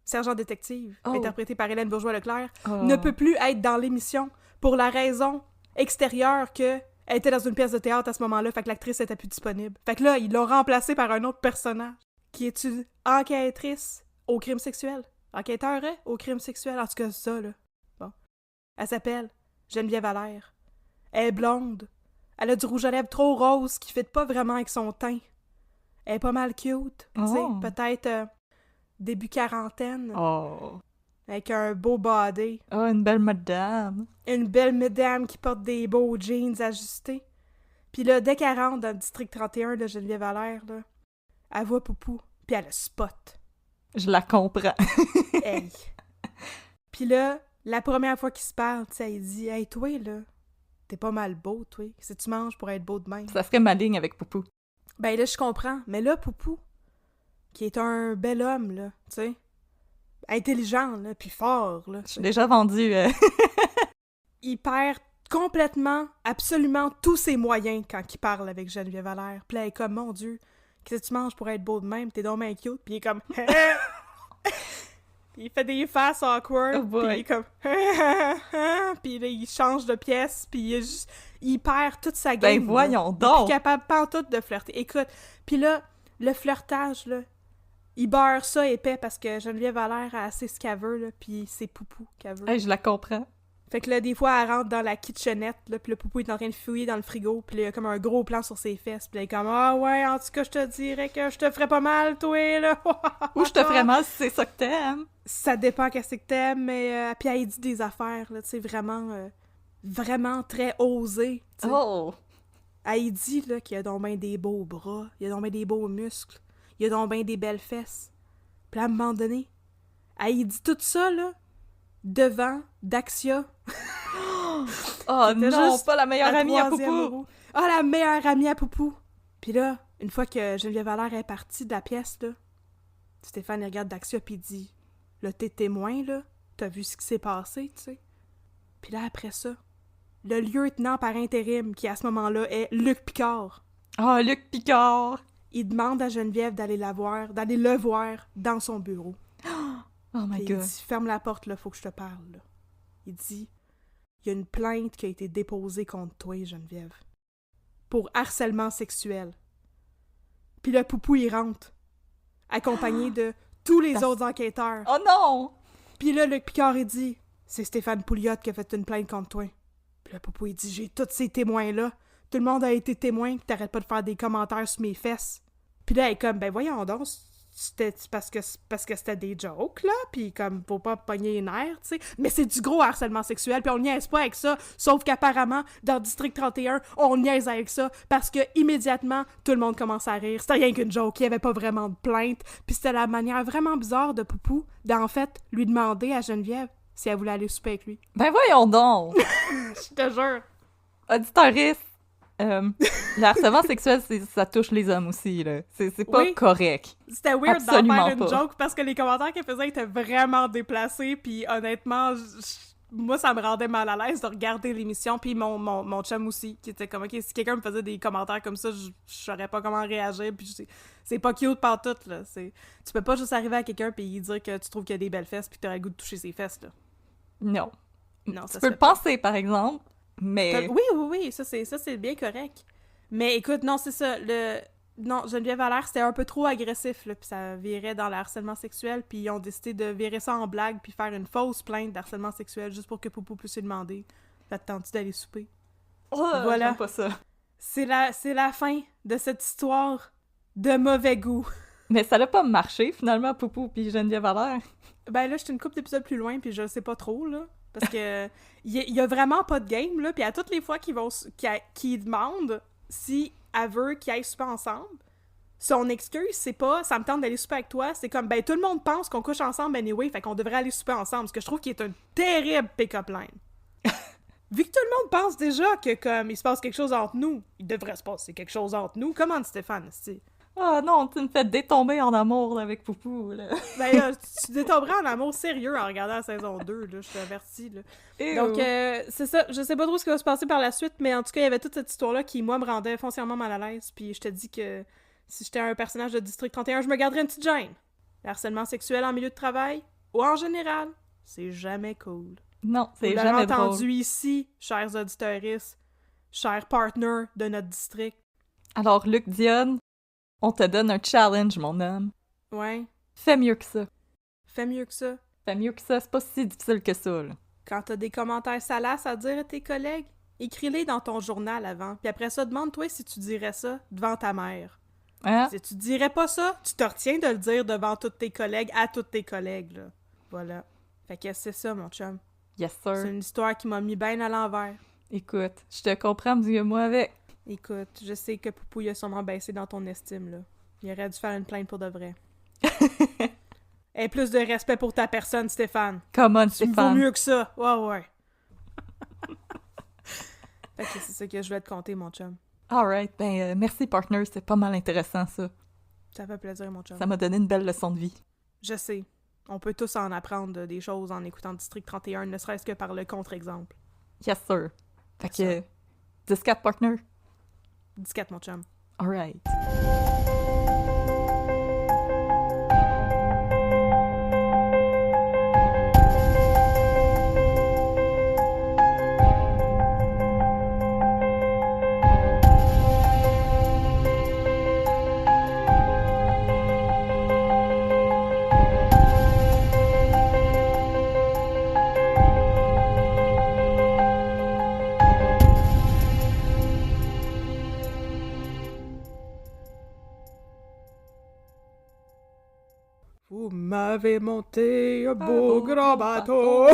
Speaker 2: sergent détective, interprétée par Hélène Bourgeois-Leclerc, ne peut plus être dans l'émission pour la raison extérieure que elle était dans une pièce de théâtre à ce moment-là, fait que l'actrice était plus disponible. Fait que là, ils l'ont remplacée par un autre personnage, qui est une enquêtrice au crime sexuel. Enquêteur au crime sexuel, en tout cas ça, là. Bon. Elle s'appelle Geneviève Allaire. Elle est blonde. Elle a du rouge à lèvres trop rose qui fit pas vraiment avec son teint. Elle est pas mal cute, tu sais, peut-être début quarantaine.
Speaker 3: Oh.
Speaker 2: Avec un beau body.
Speaker 3: Oh, une belle madame.
Speaker 2: Une belle madame qui porte des beaux jeans ajustés. Puis là, dès qu'elle rentre dans le district 31 de Geneviève Allaire, là, elle voit Poupou, puis elle le spot.
Speaker 3: Je la comprends.
Speaker 2: Hey! Puis là, la première fois qu'ils se parlent, tu sais, elle dit « Hey, toi, là, t'es pas mal beau, toi. Qu'est-ce que tu manges pour être beau de même? »
Speaker 3: Ça ferait ma ligne avec Poupou.
Speaker 2: Ben là, je comprends. Mais là, Poupou, qui est un bel homme, là, tu sais, intelligent, là, puis fort, là.
Speaker 3: Je suis déjà vendue.
Speaker 2: Il perd complètement, absolument tous ses moyens quand il parle avec Geneviève Allaire. Puis là, elle est comme, mon Dieu, qu'est-ce que tu manges pour être beau de même? T'es donc bien cute. Puis il est comme... Puis il fait des faces awkward.
Speaker 3: Oh boy.
Speaker 2: Puis il est comme... Puis là, il change de pièce. Puis il perd toute sa game.
Speaker 3: Ben voyons
Speaker 2: là. Il est
Speaker 3: donc!
Speaker 2: plus capable pantoute de flirter. Écoute, puis là, le flirtage, là, il beurre ça épais parce que Geneviève Allaire a assez ce qu'elle veut, là, puis c'est Poupou qu'elle veut.
Speaker 3: Hey, je la comprends.
Speaker 2: Fait que là, des fois, elle rentre dans la kitchenette, là, puis le Poupou est en train de fouiller dans le frigo, puis là, il y a comme un gros plan sur ses fesses, puis là, elle est comme « Ah ouais, en tout cas, je te dirais que je te ferais pas mal, toi, là! »
Speaker 3: Ou je te ferais mal si c'est ça que t'aimes.
Speaker 2: Ça dépend qu'est-ce que t'aimes, mais... puis elle dit des affaires, là, tu sais, vraiment très osées, tu sais.
Speaker 3: Oh!
Speaker 2: Elle dit, là, qu'il y a donc ben des beaux bras, il y a donc ben des beaux muscles, il y a donc ben des belles fesses. Puis à un moment donné, elle dit tout ça, là, devant Daxia.
Speaker 3: Oh
Speaker 2: C'était
Speaker 3: non,
Speaker 2: juste
Speaker 3: pas la meilleure amie à
Speaker 2: troisième
Speaker 3: Poupou!
Speaker 2: roue. Ah, la meilleure amie à Poupou! Puis là, une fois que Geneviève Allaire est partie de la pièce, là, Stéphane, il regarde Daxia puis il dit « Là, t'es témoin, là. T'as vu ce qui s'est passé, tu sais. » Puis là, après ça, le lieutenant par intérim, qui à ce moment-là est Luc Picard.
Speaker 3: Ah, Luc Picard!
Speaker 2: Il demande à Geneviève d'aller le voir dans son bureau.
Speaker 3: Oh my
Speaker 2: Puis
Speaker 3: God.
Speaker 2: il dit « Ferme la porte, là, faut que je te parle. » là. Il dit « Il y a une plainte qui a été déposée contre toi, Geneviève. Pour harcèlement sexuel. » Puis le poupou, il rentre, accompagné de tous les autres enquêteurs.
Speaker 3: Oh non!
Speaker 2: Puis là, Luc Picard, il dit « C'est Stéphane Pouliot qui a fait une plainte contre toi. » Puis le poupou, il dit « J'ai tous ces témoins-là. Tout le monde a été témoin que t'arrêtes pas de faire des commentaires sur mes fesses. » Puis là, elle est comme « Ben voyons donc, c'était parce que c'était des jokes, là, puis comme, faut pas pogner les nerfs, tu sais. Mais c'est du gros harcèlement sexuel, puis on niaise pas avec ça, sauf qu'apparemment, dans District 31, on niaise avec ça, parce que immédiatement, tout le monde commence à rire. C'était rien qu'une joke, il y avait pas vraiment de plainte, puis c'était la manière vraiment bizarre de Poupou d'en fait lui demander à Geneviève si elle voulait aller souper avec lui.
Speaker 3: Ben voyons donc!
Speaker 2: Je te jure.
Speaker 3: Auditoriste, le harcèlement sexuel, ça touche les hommes aussi, là. C'est pas
Speaker 2: Oui.
Speaker 3: correct.
Speaker 2: C'était weird d'en
Speaker 3: Absolument
Speaker 2: faire une
Speaker 3: pas.
Speaker 2: joke parce que les commentaires qu'elle faisait étaient vraiment déplacés, puis honnêtement, moi, ça me rendait mal à l'aise de regarder l'émission, puis mon chum aussi, qui était comme, OK, si quelqu'un me faisait des commentaires comme ça, je saurais pas comment réagir, puis c'est pas cute pantoute, là. Tu peux pas juste arriver à quelqu'un puis lui dire que tu trouves qu'il a des belles fesses puis que t'aurais le goût de toucher ses fesses, là.
Speaker 3: Non.
Speaker 2: Non, ça
Speaker 3: Tu peux le penser, par exemple, mais...
Speaker 2: Oui, ça c'est bien correct. Mais écoute, non, c'est ça, Non, Geneviève Allaire, c'était un peu trop agressif, là, puis ça virait dans le harcèlement sexuel, puis ils ont décidé de virer ça en blague, puis faire une fausse plainte d'harcèlement sexuel, juste pour que Poupou puisse lui demander « Ça te tente-tu d'aller souper? »
Speaker 3: Oh,
Speaker 2: Voilà.
Speaker 3: j'aime pas ça.
Speaker 2: C'est la fin de cette histoire de mauvais goût.
Speaker 3: Mais ça n'a pas marché, finalement, Poupou puis Geneviève Allaire.
Speaker 2: Ben là, j'étais une couple d'épisodes plus loin, puis je sais pas trop, là, parce que y a vraiment pas de game, là, puis à toutes les fois qu'ils demandent si elle veut qu'ils aillent souper ensemble, son excuse, c'est pas « ça me tente d'aller souper avec toi », c'est comme « ben tout le monde pense qu'on couche ensemble anyway, fait qu'on devrait aller souper ensemble », ce que je trouve qu'il est un terrible pick-up line. Vu que tout le monde pense déjà que comme il se passe quelque chose entre nous, il devrait se passer quelque chose entre nous, comment Stéphane, c'est
Speaker 3: Oh non, tu me fais détomber en amour là, avec Poupou, là.
Speaker 2: ben là, tu détomberais en amour sérieux en regardant la saison 2, là, je t'avertis, là.
Speaker 3: Ew.
Speaker 2: Donc, c'est ça, je sais pas trop ce qui va se passer par la suite, mais en tout cas, il y avait toute cette histoire-là qui, moi, me rendait foncièrement mal à l'aise, puis je te dis que si j'étais un personnage de District 31, je me garderais une petite gêne. Le harcèlement sexuel en milieu de travail, ou en général, c'est jamais cool.
Speaker 3: Non, c'est
Speaker 2: Vous l'avez
Speaker 3: jamais
Speaker 2: entendu
Speaker 3: drôle.
Speaker 2: ici, chers auditeuristes, chers partners de notre district.
Speaker 3: Alors, Luc Dionne, on te donne un challenge, mon homme.
Speaker 2: Ouais,
Speaker 3: Fais mieux que ça.
Speaker 2: fais mieux que ça.
Speaker 3: Fais mieux que ça, c'est pas si difficile que ça, là.
Speaker 2: Quand t'as des commentaires salaces à dire à tes collègues, écris-les dans ton journal avant, puis après ça, demande-toi si tu dirais ça devant ta mère.
Speaker 3: Hein?
Speaker 2: Si tu dirais pas ça, tu te retiens de le dire devant tous tes collègues, à tous tes collègues, là. Voilà. Fait que c'est ça, mon chum.
Speaker 3: Yes,
Speaker 2: C'est
Speaker 3: sir.
Speaker 2: une histoire qui m'a mis bien à l'envers.
Speaker 3: Écoute, je te comprends mieux moi avec.
Speaker 2: Écoute, je sais que Poupou il a sûrement baissé dans ton estime, là. Il aurait dû faire une plainte pour de vrai. Et plus de respect pour ta personne, Stéphane.
Speaker 3: Come on,
Speaker 2: Tu me vaux
Speaker 3: Stéphane.
Speaker 2: mieux que ça. Ouais. Fait que c'est ça que je voulais te conter, mon chum.
Speaker 3: Alright, ben merci, partner, c'était pas mal intéressant, ça.
Speaker 2: Ça fait plaisir, mon chum.
Speaker 3: Ça m'a donné une belle leçon de vie.
Speaker 2: Je sais. On peut tous en apprendre des choses en écoutant District 31, ne serait-ce que par le contre-exemple.
Speaker 3: Yes, sir. Fait
Speaker 2: Yes,
Speaker 3: que, 10-4, partner.
Speaker 2: 14, mon chum.
Speaker 3: Alright.
Speaker 2: Vous m'avez monté un
Speaker 3: Un
Speaker 2: beau grand bateau.